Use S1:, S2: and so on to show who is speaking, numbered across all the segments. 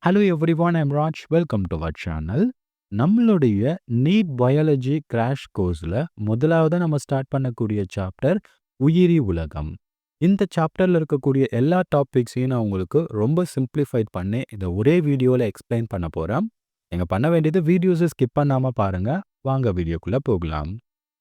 S1: Hello everyone, I'm Raj. Welcome to our channel. நம்மளுடைய NEET biology crash கோர்ஸில் முதலாவது நம்ம ஸ்டார்ட் பண்ணக்கூடிய சாப்டர் உயிரி உலகம். இந்த சாப்டரில் இருக்கக்கூடிய எல்லா டாபிக்ஸையும் நான் உங்களுக்கு ரொம்ப சிம்பிளிஃபைட் பண்ணி இதை ஒரே வீடியோவில் எக்ஸ்பிளைன் பண்ண போகிறேன். நீங்கள் பண்ண வேண்டியது வீடியோஸை ஸ்கிப் பண்ணாமல் பாருங்கள். வாங்க வீடியோக்குள்ளே போகலாம்.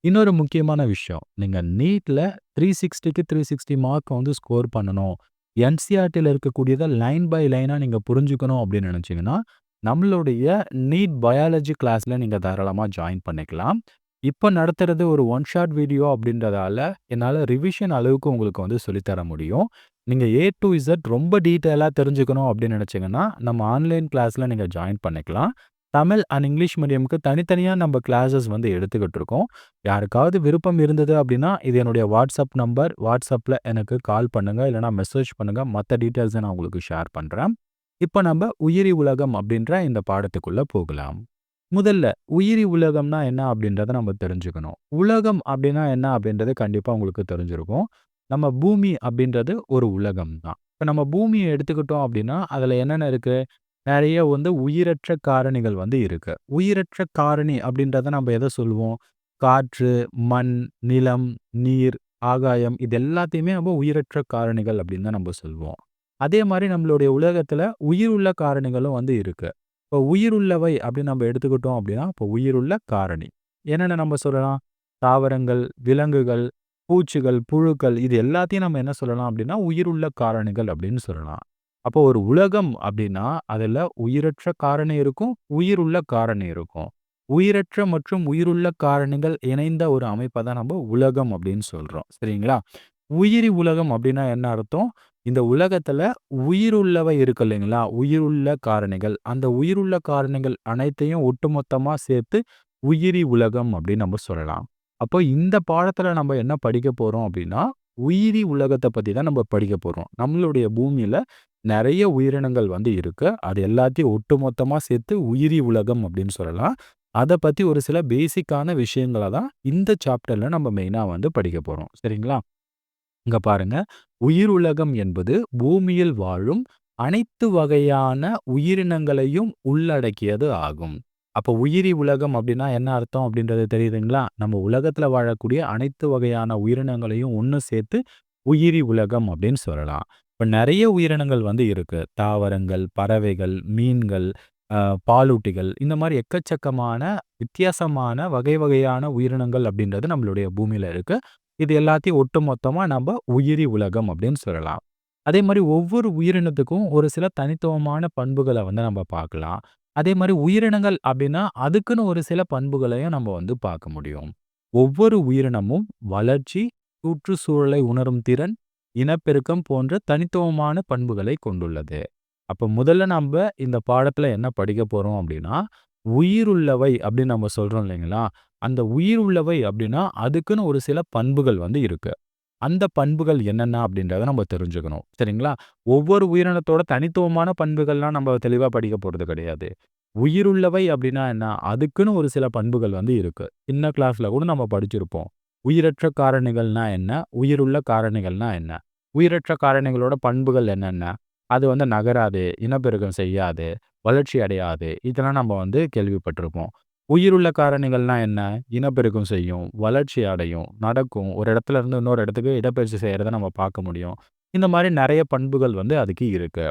S1: இன்னொரு முக்கியமான விஷயம், நீங்கள் நீட்டில் 360க்கு 360 மார்க் வந்து ஸ்கோர் பண்ணணும், என்சிஆர்டியில் இருக்கக்கூடியதை லைன் பை லைனாக நீங்கள் புரிஞ்சுக்கணும் அப்படின்னு நினச்சிங்கன்னா நம்மளுடைய நீட் பயாலஜி கிளாஸில் நீங்கள் தாராளமாக ஜாயின் பண்ணிக்கலாம். இப்போ நடத்துறது ஒரு ஒன் ஷாட் வீடியோ அப்படின்றதால என்னால் ரிவிஷன் அளவுக்கு உங்களுக்கு வந்து சொல்லித்தர முடியும். நீங்கள் ஏ டு இசட் ரொம்ப டீட்டெயிலாக தெரிஞ்சுக்கணும் அப்படின்னு நினச்சிங்கன்னா நம்ம ஆன்லைன் கிளாஸில் நீங்கள் ஜாயின் பண்ணிக்கலாம். தமிழ் அண்ட் இங்கிலீஷ் மீடியமுக்கு தனித்தனியாக நம்ம கிளாஸஸ் வந்து எடுத்துக்கிட்டு இருக்கோம். யாருக்காவது விருப்பம் இருந்தது அப்படின்னா இது என்னுடைய வாட்ஸ்அப் நம்பர். வாட்ஸ்அப்பில் எனக்கு கால் பண்ணுங்கள், இல்லைனா மெசேஜ் பண்ணுங்கள். மற்ற டீட்டெயில்ஸை நான் உங்களுக்கு ஷேர் பண்ணுறேன். இப்போ நம்ம உயிரி உலகம் அப்படின்ற இந்த பாடத்துக்குள்ளே போகலாம். முதல்ல உயிரி உலகம்னா என்ன அப்படின்றத நம்ம தெரிஞ்சுக்கணும். உலகம் அப்படின்னா என்ன அப்படின்றது கண்டிப்பாக உங்களுக்கு தெரிஞ்சிருக்கும். நம்ம பூமி அப்படின்றது ஒரு உலகம் தான். இப்போ நம்ம பூமியை எடுத்துக்கிட்டோம் அப்படின்னா அதில் என்னென்ன இருக்குது? நிறைய வந்து உயிரற்ற காரணிகள் வந்து இருக்கு. உயிரற்ற காரணி அப்படின்றத நம்ம எதை சொல்லுவோம்? காற்று, மண், நிலம், நீர், ஆகாயம், இது எல்லாத்தையுமே நம்ம உயிரற்ற காரணிகள் அப்படின்னு தான் நம்ம சொல்லுவோம். அதே மாதிரி நம்மளுடைய உலகத்துல உயிருள்ள காரணிகளும் வந்து இருக்கு. இப்போ உயிருள்ளவை அப்படின்னு நம்ம எடுத்துக்கிட்டோம் அப்படின்னா இப்போ உயிருள்ள காரணி என்னென்ன நம்ம சொல்லலாம்? தாவரங்கள், விலங்குகள், பூச்சிகள், புழுக்கள், இது எல்லாத்தையும் நம்ம என்ன சொல்லலாம் அப்படின்னா உயிருள்ள காரணிகள் அப்படின்னு சொல்லலாம். அப்போ ஒரு உலகம் அப்படின்னா அதுல உயிரற்ற காரணி இருக்கும், உயிருள்ள காரணி இருக்கும். உயிரற்ற மற்றும் உயிருள்ள காரணிகள் இணைந்த ஒரு அமைப்பை தான் நம்ம உலகம் அப்படின்னு சொல்றோம். சரிங்களா? உயிரி உலகம் அப்படின்னா என்ன அர்த்தம்? இந்த உலகத்துல உயிருள்ளவை இருக்கு இல்லைங்களா? உயிருள்ள காரணிகள். அந்த உயிருள்ள காரணிகள் அனைத்தையும் ஒட்டுமொத்தமா சேர்த்து உயிரி உலகம் அப்படின்னு நம்ம சொல்லலாம். அப்போ இந்த பாடத்துல நம்ம என்ன படிக்க போறோம் அப்படின்னா, உயிரி உலகத்தை பத்தி தான் நம்ம படிக்க போறோம். நம்மளுடைய பூமியில நிறைய உயிரினங்கள் வந்து இருக்கு. அது எல்லாத்தையும் ஒட்டுமொத்தமா சேர்த்து உயிரி உலகம் அப்படின்னு சொல்லலாம். அதை பத்தி ஒரு சில பேசிக்கான விஷயங்களை தான் இந்த சாப்டர்ல நம்ம மெயினா வந்து படிக்க போறோம். சரிங்களா? இங்க பாருங்க, உயிர் உலகம் என்பது பூமியில் வாழும் அனைத்து வகையான உயிரினங்களையும் உள்ளடக்கியது ஆகும். அப்போ உயிரி உலகம் அப்படின்னா என்ன அர்த்தம் அப்படின்றது தெரியுதுங்களா? நம்ம உலகத்துல வாழக்கூடிய அனைத்து வகையான உயிரினங்களையும் ஒன்று சேர்த்து உயிரி உலகம் அப்படின்னு சொல்லலாம். இப்போ நிறைய உயிரினங்கள் வந்து இருக்கு. தாவரங்கள், பறவைகள், மீன்கள், பாலூட்டிகள், இந்த மாதிரி எக்கச்சக்கமான வித்தியாசமான வகை வகையான உயிரினங்கள் அப்படின்றது நம்மளுடைய பூமியில இருக்கு. இது எல்லாத்தையும் ஒட்டுமொத்தமா நம்ம உயிரி உலகம் அப்படின்னு சொல்லலாம். அதே மாதிரி ஒவ்வொரு உயிரினத்துக்கும் ஒரு சில தனித்துவமான பண்புகளை வந்து நம்ம பார்க்கலாம். அதே மாதிரி உயிரினங்கள் அப்படின்னா அதுக்குன்னு ஒரு சில பண்புகளையும் நம்ம வந்து பார்க்க முடியும். ஒவ்வொரு உயிரினமும் வளர்ச்சி, சுற்றுச்சூழலை உணரும் திறன், இனப்பெருக்கம் போன்ற தனித்துவமான பண்புகளை கொண்டுள்ளது. அப்ப முதல்ல நம்ப இந்த பாடத்துல என்ன படிக்க போறோம் அப்படின்னா, உயிருள்ளவை அப்படின்னு நம்ம சொல்றோம் இல்லைங்களா? அந்த உயிர் உள்ளவை அப்படின்னா, அதுக்குன்னு ஒரு சில பண்புகள் வந்து இருக்கு. அந்த பண்புகள் என்னென்ன அப்படின்றத நம்ம தெரிஞ்சுக்கணும். சரிங்களா? ஒவ்வொரு உயிரினத்தோட தனித்துவமான பண்புகள்லாம் நம்ம தெளிவா படிக்க போறது கிடையாது. உயிருள்ளவை அப்படின்னா என்ன? அதுக்குன்னு ஒரு சில பண்புகள் வந்து இருக்கு. சின்ன கிளாஸ்ல கூட நம்ம படிச்சிருப்போம். உயிரற்ற காரணிகள்னா என்ன? உயிருள்ள காரணிகள்னா என்ன? உயிரற்ற காரணிகளோட பண்புகள் என்னென்ன? அது வந்து நகராது, இனப்பெருக்கம் செய்யாது, வளர்ச்சி அடையாது. இதெல்லாம் நம்ம வந்து கேள்விப்பட்டிருப்போம். உயிருள்ள காரணிகள்னா என்ன? இனப்பெருக்கம் செய்யும், வளர்ச்சி அடையும், நடக்கும். ஒரு இடத்துல இருந்து இன்னொரு இடத்துக்கு இடப்பெயர்ச்சி செய்யறத நம்ம பார்க்க முடியும். இந்த மாரி நெறைய பண்புகள் வந்து அதுக்கு இருக்கு.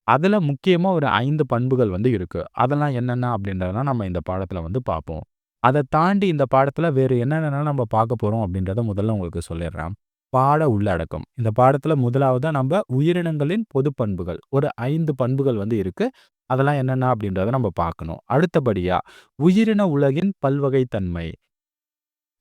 S1: அதுல முக்கியமா ஒரு 5 பண்புகள் வந்து இருக்கு. அதெல்லாம் என்னென்ன அப்படின்றதெல்லாம் நம்ம இந்த பாடத்துல வந்து பார்ப்போம். அத தாண்டி இந்த பாடத்துல வேறு என்னென்னலாம் நம்ம பார்க்க போறோம் அப்படின்றத முதல்ல உங்களுக்கு சொல்லிடுறேன். பாட உள்ளடக்கம். இந்த பாடத்துல முதலாவதா நம்ப உயிரினங்களின் பொது பண்புகள். ஒரு 5 பண்புகள் வந்து இருக்கு. அதெல்லாம் என்னென்ன அப்படின்றத நம்ம பார்க்கணும். அடுத்தபடியா, உயிரின உலகின் பல்வகைத்தன்மை.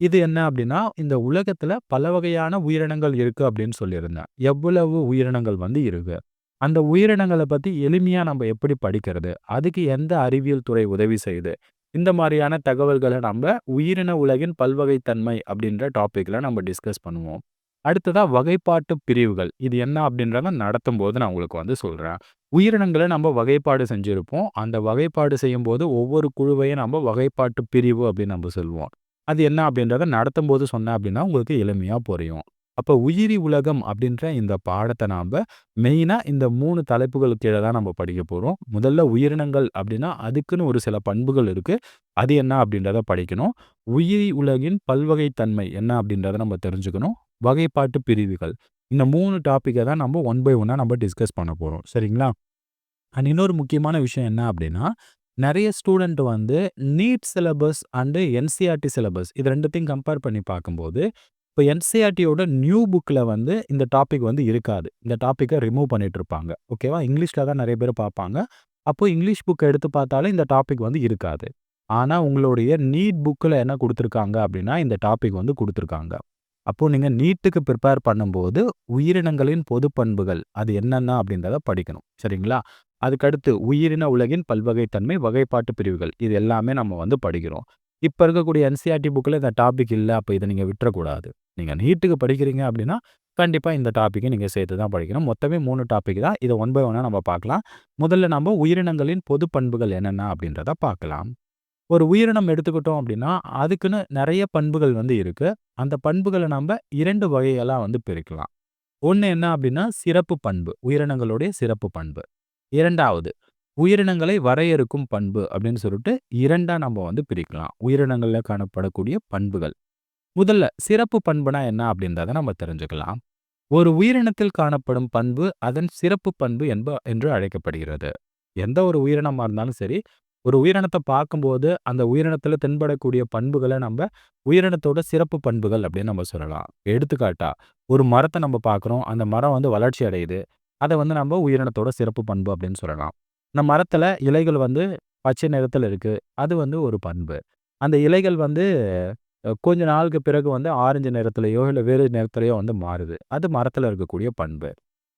S1: இது என்ன அப்படின்னா, இந்த உலகத்துல பல வகையான உயிரினங்கள் இருக்கு அப்படின்னு சொல்லியிருந்தேன். எவ்வளவு உயிரினங்கள் வந்து இருக்கு? அந்த உயிரினங்கள பத்தி எளிமையா நம்ம எப்படி படிக்கிறது? அதுக்கு எந்த அறிவியல் துறை உதவி செய்யுது? இந்த மாரியான தகவல்கள நம்ப உயிரின உலகின் பல்வகைத்தன்மை அப்படின்ற டாபிக்ல நம்ம டிஸ்கஸ் பண்ணுவோம். அடுத்ததா வகைப்பாட்டு பிரிவுகள். இது என்ன அப்படின்றத நடத்தும்போது நான் உங்களுக்கு வந்து சொல்றேன். உயிரினங்கள நம்ம வகைப்பாடு செஞ்சிருப்போம். அந்த வகைப்பாடு செய்யும்போது ஒவ்வொரு குழுவையும் நம்ம வகைப்பாட்டு பிரிவு அப்படின்னு நம்ம சொல்லுவோம். அது என்ன அப்படின்றத நடத்தும்போது சொன்னேன் அப்படின்னா உங்களுக்கு எளிமையா புரியும். அப்ப உயிரி உலகம் அப்படின்ற இந்த பாடத்த நாம மெயினா இந்த 3 தலைப்புகளுக்கு கீழ தான் நம்ம படிக்க போறோம். முதல்ல உயிரினங்கள் அப்படின்னா, அதுக்குன்னு ஒரு சில பண்புகள் இருக்கு. அது என்ன அப்படின்றத படிக்கணும். உயிரி உலகின் பல்வகைத்தன்மை என்ன அப்படின்றத நம்ம தெரிஞ்சுக்கணும். வகைப்பாட்டு பிரிவுகள். இந்த 3 டாபிக்க தான் நம்ம ஒன் பை ஒன்னா நம்ம டிஸ்கஸ் பண்ண போறோம். சரிங்களா? அண்ட் இன்னொரு முக்கியமான விஷயம் என்ன அப்படின்னா, நெறைய ஸ்டூடண்ட் வந்து NEET syllabus and NCERT syllabus இது 2த்தையும் கம்பேர் பண்ணி பார்க்கும்போது, இப்ப என்சிஇஆர்டியோட நியூ புக்ல வந்து இந்த டாபிக் வந்து இருக்காது. இந்த டாபிக்க ரிமூவ் பண்ணிட்டுருப்பாங்க. ஓகேவா? இங்கிலீஷ்ல தான் நெறைய பேர் பார்ப்பாங்க. அப்போ இங்கிலீஷ் புக் எடுத்து பார்த்தாலும் இந்த டாபிக் வந்து இருக்காது. ஆனா, உங்களுடைய நீட் புக்ல என்ன குடுத்துருக்காங்க அப்படின்னா, இந்த டாபிக் வந்து குடுத்துருக்காங்க. அப்போ நீங்க நீட்டுக்கு பிரிப்பேர் பண்ணும்போது, உயிரினங்களின் பொது பண்புகள் அது என்னென்ன அப்படின்றத படிக்கணும். சரிங்களா? அதுக்கடுத்து உயிரின உலகின் பல்வகைத்தன்மை, வகைப்பாட்டு பிரிவுகள். இது எல்லாமே நம்ம வந்து படிக்கிறோம். இப்ப இருக்கக்கூடிய என்சிஇஆர்டி புக்ல இந்த டாபிக் இல்ல. அப்ப இத நீங்க விட்டுறக்கூடாது. நீங்க நீட்டுக்கு படிக்கிறீங்க அப்படின்னா, கண்டிப்பா இந்த டாபிக்க நீங்க சேர்த்து தான் படிக்கணும். மொத்தமே 3 டாபிக் தான். இத ஒன் பை ஒன்னா நம்ம பார்க்கலாம். முதல்ல நம்ம உயிரினங்களின் பொது பண்புகள் என்னென்ன அப்படின்றத பார்க்கலாம். ஒரு உயிரினம் எடுத்துக்கிட்டோம் அப்படின்னா, அதுக்குன்னு நெறைய பண்புகள் வந்து இருக்கு. அந்த பண்புகள நம்ப 2 வகைகளா வந்து பிரிக்கலாம். ஒண்ணு என்ன அப்படின்னா, சிறப்பு பண்பு. உயிரினங்களுடைய சிறப்பு பண்பு. 2வது உயிரினங்களை வரையறுக்கும் பண்பு அப்படின்னு சொல்லிட்டு 2ஆ நம்ம வந்து பிரிக்கலாம். உயிரினங்கள்ல காணப்படக்கூடிய பண்புகள். முதல்ல சிறப்பு பண்புனா என்ன அப்படின்றத நம்ம தெரிஞ்சுக்கலாம். ஒரு உயிரினத்தில் காணப்படும் பண்பு அதன் சிறப்பு பண்பு என்று அழைக்கப்படுகிறது. எந்த ஒரு உயிரினமா இருந்தாலும் சரி, ஒரு உயிரினத்த பார்க்கும்போது, அந்த உயிரினத்தில தென்படக்கூடிய பண்புகள நம்ப உயிரினத்தோட சிறப்பு பண்புகள் அப்படின்னு நம்ம சொல்லலாம். எடுத்துக்காட்டா, ஒரு மரத்த நம்ம பார்க்குறோம். அந்த மரம் வந்து வளர்ச்சி அடையுது. அத வந்து நம்ம உயிரினத்தோட சிறப்பு பண்பு அப்படின்னு சொல்லலாம். அந்த மரத்தில இலைகள் வந்து பச்சை நிறத்தில இருக்கு. அது வந்து ஒரு பண்பு. அந்த இலைகள் வந்து கொஞ்ச நாளுக்கு பிறகு வந்து ஆரஞ்சு நிறத்திலயோ, இல்ல வேறு நிறத்திலயோ வந்து மாறுது. அது மரத்தில இருக்கக்கூடிய பண்பு.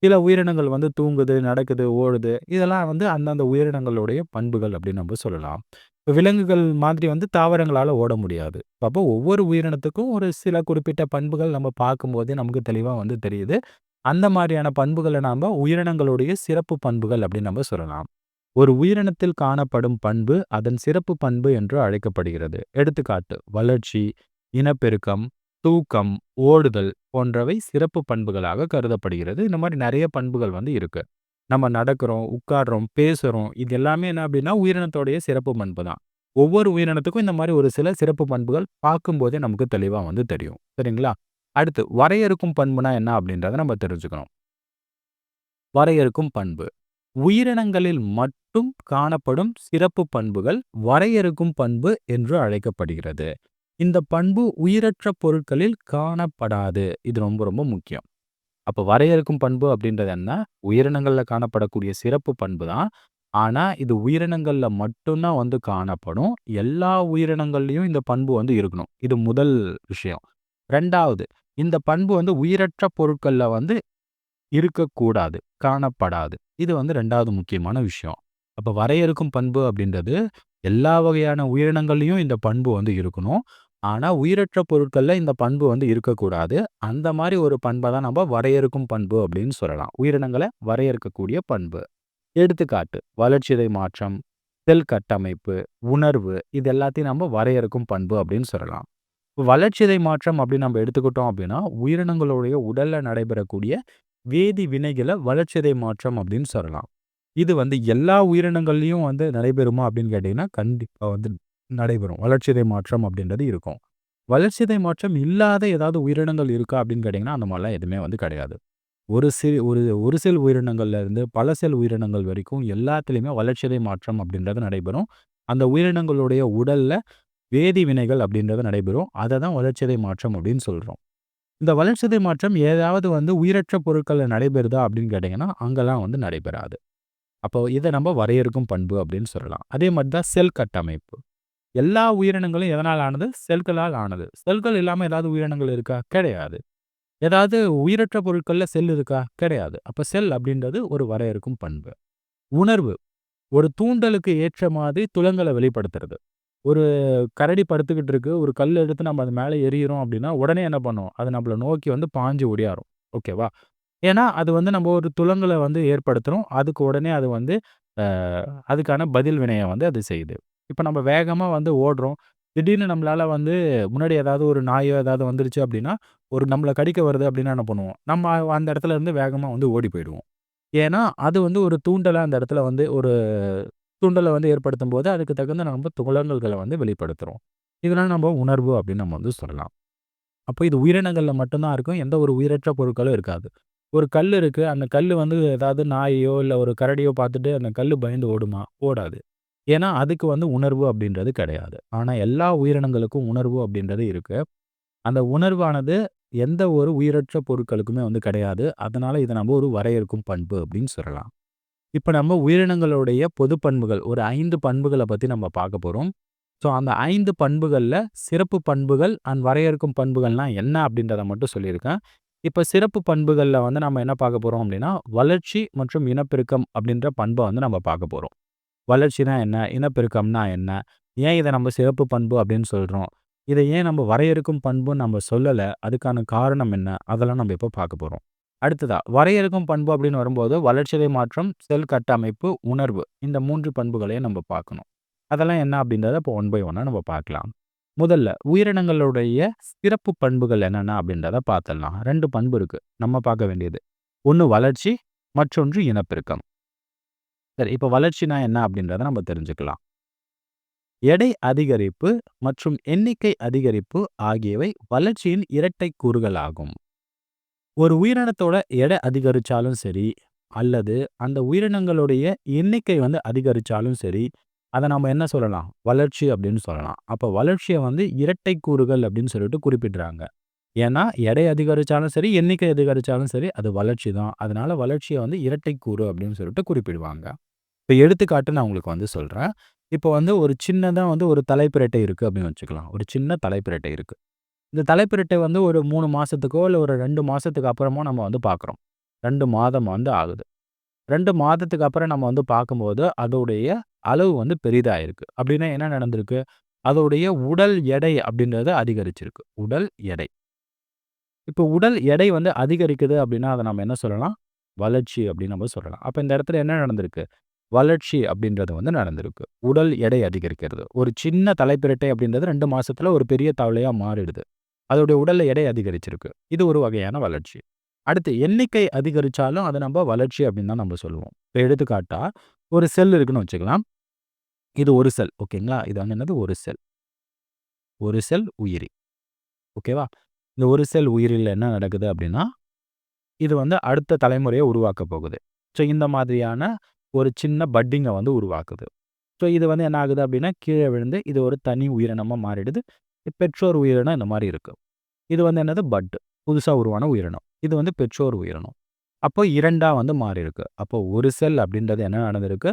S1: சில உயிரினங்கள் வந்து தூங்குது, நடக்குது, ஓடுது. இதெல்லாம் வந்து அந்தந்த உயிரினங்களுடைய பண்புகள் அப்படின்னு நம்ம சொல்லலாம். இப்ப விலங்குகள் மாதிரி வந்து தாவரங்களால ஓட முடியாது. அப்போ ஒவ்வொரு உயிரினத்துக்கும் ஒரு சில குறிப்பிட்ட பண்புகள் நம்ம பார்க்கும்போதே நமக்கு தெளிவா வந்து தெரியுது. அந்த மாரியான பண்புகள நாம உயிரினங்களுடைய சிறப்பு பண்புகள் அப்படின்னு நம்ம சொல்லலாம். ஒரு உயிரினத்தில் காணப்படும் பண்பு அதன் சிறப்பு பண்பு என்று அழைக்கப்படுகிறது. எடுத்துக்காட்டு வளர்ச்சி, இனப்பெருக்கம், தூக்கம், ஓடுதல் போன்றவை சிறப்பு பண்புகளாக கருதப்படுகிறது. இந்த மாரி நெறைய பண்புகள் வந்து இருக்கு. நம்ம நடக்கிறோம், உட்கார்றோம், பேசுறோம். இது எல்லாமே என்ன அப்படின்னா உயிரினத்தோடைய சிறப்பு பண்பு தான். ஒவ்வொரு உயிரினத்துக்கும் இந்த மாரி ஒரு சில சிறப்பு பண்புகள் பார்க்கும்போதே நமக்கு தெளிவா வந்து தெரியும். சரிங்களா? அடுத்து வரையறுக்கும் பண்புனா என்ன அப்படின்றத நம்ம தெரிஞ்சுக்கணும். வரையறுக்கும் பண்பு. உயிரினங்களில் மட்டும் காணப்படும் சிறப்பு பண்புகள் வரையறுக்கும் பண்பு என்று அழைக்கப்படுகிறது. இந்த பண்பு உயிரற்ற பொருட்களில் காணப்படாது. இது ரொம்ப ரொம்ப முக்கியம். அப்ப வரையறுக்கும் பண்பு அப்படின்றது என்ன? உயிரினங்கள்ல காணப்படக்கூடிய சிறப்பு பண்பு தான். ஆனா, இது உயிரினங்கள்ல மட்டும் தான் வந்து காணப்படும். எல்லா உயிரினங்கள்லயும் இந்த பண்பு வந்து இருக்கணும். இது முதல் விஷயம். 2வது இந்த பண்பு வந்து உயிரற்ற பொருட்கள்ல வந்து இருக்கக்கூடாது. காணப்படாது. இது வந்து 2வது முக்கியமான விஷயம். அப்ப வரையறுக்கும் பண்பு அப்படின்றது, எல்லா வகையான உயிரினங்கள்லயும் இந்த பண்பு வந்து இருக்கணும். ஆனா, உயிரற்ற பொருட்கள்ல இந்த பண்பு வந்து இருக்கக்கூடாது. அந்த மாரி ஒரு பண்ப தான் நம்ம வரையறுக்கும் பண்பு அப்படின்னு சொல்லலாம். உயிரினங்கள வரையறுக்கக்கூடிய பண்பு. எடுத்துக்காட்டு, வளர்சிதை மாற்றம், செல் கட்டமைப்பு, உணர்வு இது எல்லாத்தையும் நம்ம வரையறுக்கும் பண்பு அப்படின்னு சொல்லலாம். வளர்சிதை மாற்றம் அப்படின்னு நம்ம எடுத்துக்கிட்டோம் அப்படின்னா, உயிரினங்களுடைய உடல்ல நடைபெறக்கூடிய வேதி வினைகள வளர்சிதை மாற்றம் அப்படின்னு சொல்லலாம். இது வந்து எல்லா உயிரினங்கள்லயும் வந்து நடைபெறுமா அப்படின்னு கேட்டீங்கன்னா, கண்டிப்பா வந்து நடைபெறும். வளர்சிதை மாற்றம் அப்படின்றது இருக்கும். வளர்சிதை மாற்றம் இல்லாத ஏதாவது உயிரினங்கள் இருக்கா அப்படின்னு கேட்டீங்கன்னா, அந்த மாரிலாம் எதுவுமே வந்து கிடையாது. ஒரு செல் உயிரினங்கள்ல இருந்து பல செல் உயிரினங்கள் வரைக்கும் எல்லாத்துலயுமே வளர்சிதை மாற்றம் அப்படின்றது நடைபெறும். அந்த உயிரினங்களுடைய உடல்ல வேதி வினைகள் அப்படின்றது நடைபெறும். அத தான் வளர்சிதை மாற்றம் அப்படின்னு சொல்றோம். இந்த வளர்சிதை மாற்றம் ஏதாவது வந்து உயிரற்ற பொருட்கள்ல நடைபெறுதா அப்படின்னு கேட்டீங்கன்னா, அங்கலாம் வந்து நடைபெறாது. அப்போ இத நம்ம வரையறுக்கும் பண்பு அப்படின்னு சொல்லலாம். அதே மாரி தான் செல் கட்டமைப்பு. எல்லா உயிரினங்களும் எதனால் ஆனது? செல்களால் ஆனது. செல்கள் இல்லாம ஏதாவது உயிரினங்கள் இருக்கா? கிடையாது. ஏதாவது உயிரற்ற பொருட்கள்ல செல் இருக்கா? கிடையாது. அப்ப செல் அப்படின்றது ஒரு வரையறுக்கும் பண்பு. உணர்வு. ஒரு தூண்டலுக்கு ஏற்ற மாதிரி துலங்கல வெளிப்படுத்துறது. ஒரு கரடி படுத்துக்கிட்டு இருக்கு. ஒரு கல் எடுத்து நம்ம அது மேல எறியிறோம் அப்படின்னா, உடனே என்ன பண்ணும்? அது நம்மள நோக்கி வந்து பாஞ்சு ஒடியாரும். ஓகேவா? ஏன்னா, அது வந்து நம்ம ஒரு துலங்கல வந்து ஏற்படுத்துறோம். அதுக்கு உடனே அது வந்து அ அதுக்கான பதில் வினைய வந்து அது செய்யுது. இப்ப நம்ம வேகமா வந்து ஓடுறோம். திடீர்னு நம்மளால வந்து முன்னாடி ஏதாவது ஒரு நாயோ ஏதாவது வந்துருச்சு அப்படின்னா, ஒரு நம்மள கடிக்க வருது அப்படின்னா என்ன பண்ணுவோம்? நம்ம அந்த இடத்துல இருந்து வேகமா வந்து ஓடி போயிடுவோம். ஏன்னா, அது வந்து ஒரு தூண்டலா அந்த இடத்துல வந்து ஒரு தூண்டல வந்து ஏற்படுத்தும்போது, அதுக்கு தகுந்த நம்ம புலன்கள வந்து வெளிப்படுத்துறோம். இதெல்லாம் நம்ம உணர்வு அப்படின்னு நம்ம வந்து சொல்லலாம். அப்போ இது உயிரினங்கள்ல மட்டும் தான் இருக்கும். எந்த ஒரு உயிரற்ற பொருட்களும் இருக்காது. ஒரு கல்லு இருக்கு. அந்த கல்லு வந்து ஏதாவது நாயையோ, இல்ல ஒரு கரடியோ பார்த்துட்டு அந்த கல்லு பயந்து ஓடுமா? ஓடாது. ஏன்னா, அதுக்கு வந்து உணர்வு அப்படின்றது கிடையாது. ஆனா, எல்லா உயிரினங்களுக்கும் உணர்வு அப்படின்றது இருக்கு. அந்த உணர்வானது எந்த ஒரு உயிரற்ற பொருட்களுக்குமே வந்து கிடையாது. அதனால இத நம்ம ஒரு வரையறுக்கும் பண்பு அப்படின்னு சொல்லலாம். இப்ப நம்ம உயிரினங்களுடைய பொது பண்புகள், ஒரு 5 பண்புகள பத்தி நம்ம பார்க்க போறோம். ஸோ, அந்த 5 பண்புகள்ல சிறப்பு பண்புகள் அண்ட் வரையறுக்கும் பண்புகள்னா என்ன அப்படின்றத மட்டும் சொல்லியிருக்கேன். இப்ப சிறப்பு பண்புகள்ல வந்து நம்ம என்ன பார்க்க போறோம் அப்படின்னா, வளர்ச்சி மற்றும் இனப்பெருக்கம் அப்படின்ற பண்ப வந்து நம்ம பார்க்க போறோம். வளர்ச்சினா என்ன? இனப்பெருக்கம்னா என்ன? ஏன் இத நம்ம சிறப்பு பண்பு அப்படின்னு சொல்றோம்? இத ஏன் நம்ம வரையறுக்கும் பண்புன்னு நம்ம சொல்லல? அதுக்கான காரணம் என்ன? அதெல்லாம் நம்ம இப்ப பார்க்க போறோம். அடுத்ததா, வரையறுக்கும் பண்பு அப்படின்னு வரும்போது, வளர்சிதை மாற்றம், செல் கட்டமைப்பு, உணர்வு. இந்த 3 பண்புகளையும் நம்ம பார்க்கணும். அதெல்லாம் என்ன அப்படின்றத இப்போ ஒன் பை ஒன்னா நம்ம பார்க்கலாம். முதல்ல உயிரினங்களுடைய சிறப்பு பண்புகள் என்னென்ன அப்படின்றத பார்த்துடலாம். 2 பண்பு இருக்கு. நம்ம பார்க்க வேண்டியது. ஒண்ணு வளர்ச்சி, மற்றொன்று இனப்பெருக்கம். சரி, இப்ப வளர்ச்சினா என்ன அப்படின்றத நம்ம தெரிஞ்சுக்கலாம். எடை அதிகரிப்பு மற்றும் எண்ணிக்கை அதிகரிப்பு ஆகியவை வளர்ச்சியின் இரட்டை கூறுகள் ஆகும். ஒரு உயிரினத்தோட எடை அதிகரிச்சாலும் சரி, அல்லது அந்த உயிரினங்களுடைய எண்ணிக்கை வந்து அதிகரிச்சாலும் சரி, அத நம்ம என்ன சொல்லலாம்? வளர்ச்சி அப்படின்னு சொல்லலாம். அப்ப வளர்ச்சிய வந்து இரட்டை கூறுகள் அப்படின்னு சொல்லிட்டு குறிப்பிடுறாங்க. ஏன்னா, எடை அதிகரிச்சாலும் சரி, எண்ணிக்கை அதிகரிச்சாலும் சரி, அது வளர்ச்சி தான். அதனால வளர்ச்சிய வந்து இரட்டை கூறு அப்படின்னு சொல்லிட்டு குறிப்பிடுவாங்க. இப்ப எடுத்துக்காட்டு நான் உங்களுக்கு வந்து சொல்றேன். இப்போ வந்து ஒரு சின்னதா வந்து ஒரு தலைப்பிரட்டை இருக்கு அப்படின்னு வச்சுக்கலாம். ஒரு சின்ன தலைப்பிரட்டை இருக்கு. இந்த தலைப்பிரட்டை வந்து ஒரு 3 மாசத்துக்கோ, இல்ல ஒரு 2 மாசத்துக்கு அப்புறமோ நம்ம வந்து பார்க்குறோம். 2 மாதம் வந்து ஆகுது. 2 மாதத்துக்கு அப்புறம் நம்ம வந்து பார்க்கும்போது, அதோடைய அளவு வந்து பெரிதாயிருக்கு. அப்படின்னா என்ன நடந்திருக்கு? அதோடைய உடல் எடை அப்படின்றது அதிகரிச்சிருக்கு. உடல் எடை. இப்போ உடல் எடை வந்து அதிகரிக்குது அப்படின்னா, அத நம்ம என்ன சொல்லலாம்? வளர்ச்சி அப்படின்னு நம்ம சொல்லலாம். அப்ப இந்த இடத்துல என்ன நடந்திருக்கு? வளர்ச்சி அப்படின்றது வந்து நடந்திருக்கு. உடல் எடை அதிகரிக்கிறது. ஒரு சின்ன தலைப்பிரட்டை அப்படின்றது 2 மாசத்துல ஒரு பெரிய தவளையா மாறிடுது. அதோடைய உடல் எடை அதிகரிச்சிருக்கு. இது ஒரு வகையான வளர்ச்சி. அடுத்து எண்ணிக்கை அதிகரிச்சாலும் அத நம்ப வளர்ச்சி அப்படின்னு தான் நம்ம சொல்லுவோம். இப்ப எடுத்துக்காட்டா, ஒரு செல் இருக்குன்னு வச்சுக்கலாம். இது ஒரு செல். ஓகேங்களா? இது வந்து என்னது? ஒரு செல். ஒரு செல் உயிரி. ஓகேவா? இந்த ஒரு செல் உயிரில என்ன நடக்குது அப்படின்னா, இது வந்து அடுத்த தலைமுறைய உருவாக்கப் போகுது. ஸோ இந்த மாதிரியான ஒரு சின்ன பட்டிங்க வந்து உருவாக்குது. ஸோ இது வந்து என்ன ஆகுது அப்படின்னா, கீழ விழுந்து இது ஒரு தனி உயிரினமா மாறிடுது. பெற்றோர் உயிரினம் இந்த மாரி இருக்கு. இது வந்து என்னது? பட். புதுசா உருவான உயிரினம். இது வந்து பெற்றோர் உயிரினம். அப்போ 2ஆ வந்து மாறியிருக்கு. அப்போ ஒரு செல் அப்படின்றது என்ன நடந்திருக்கு?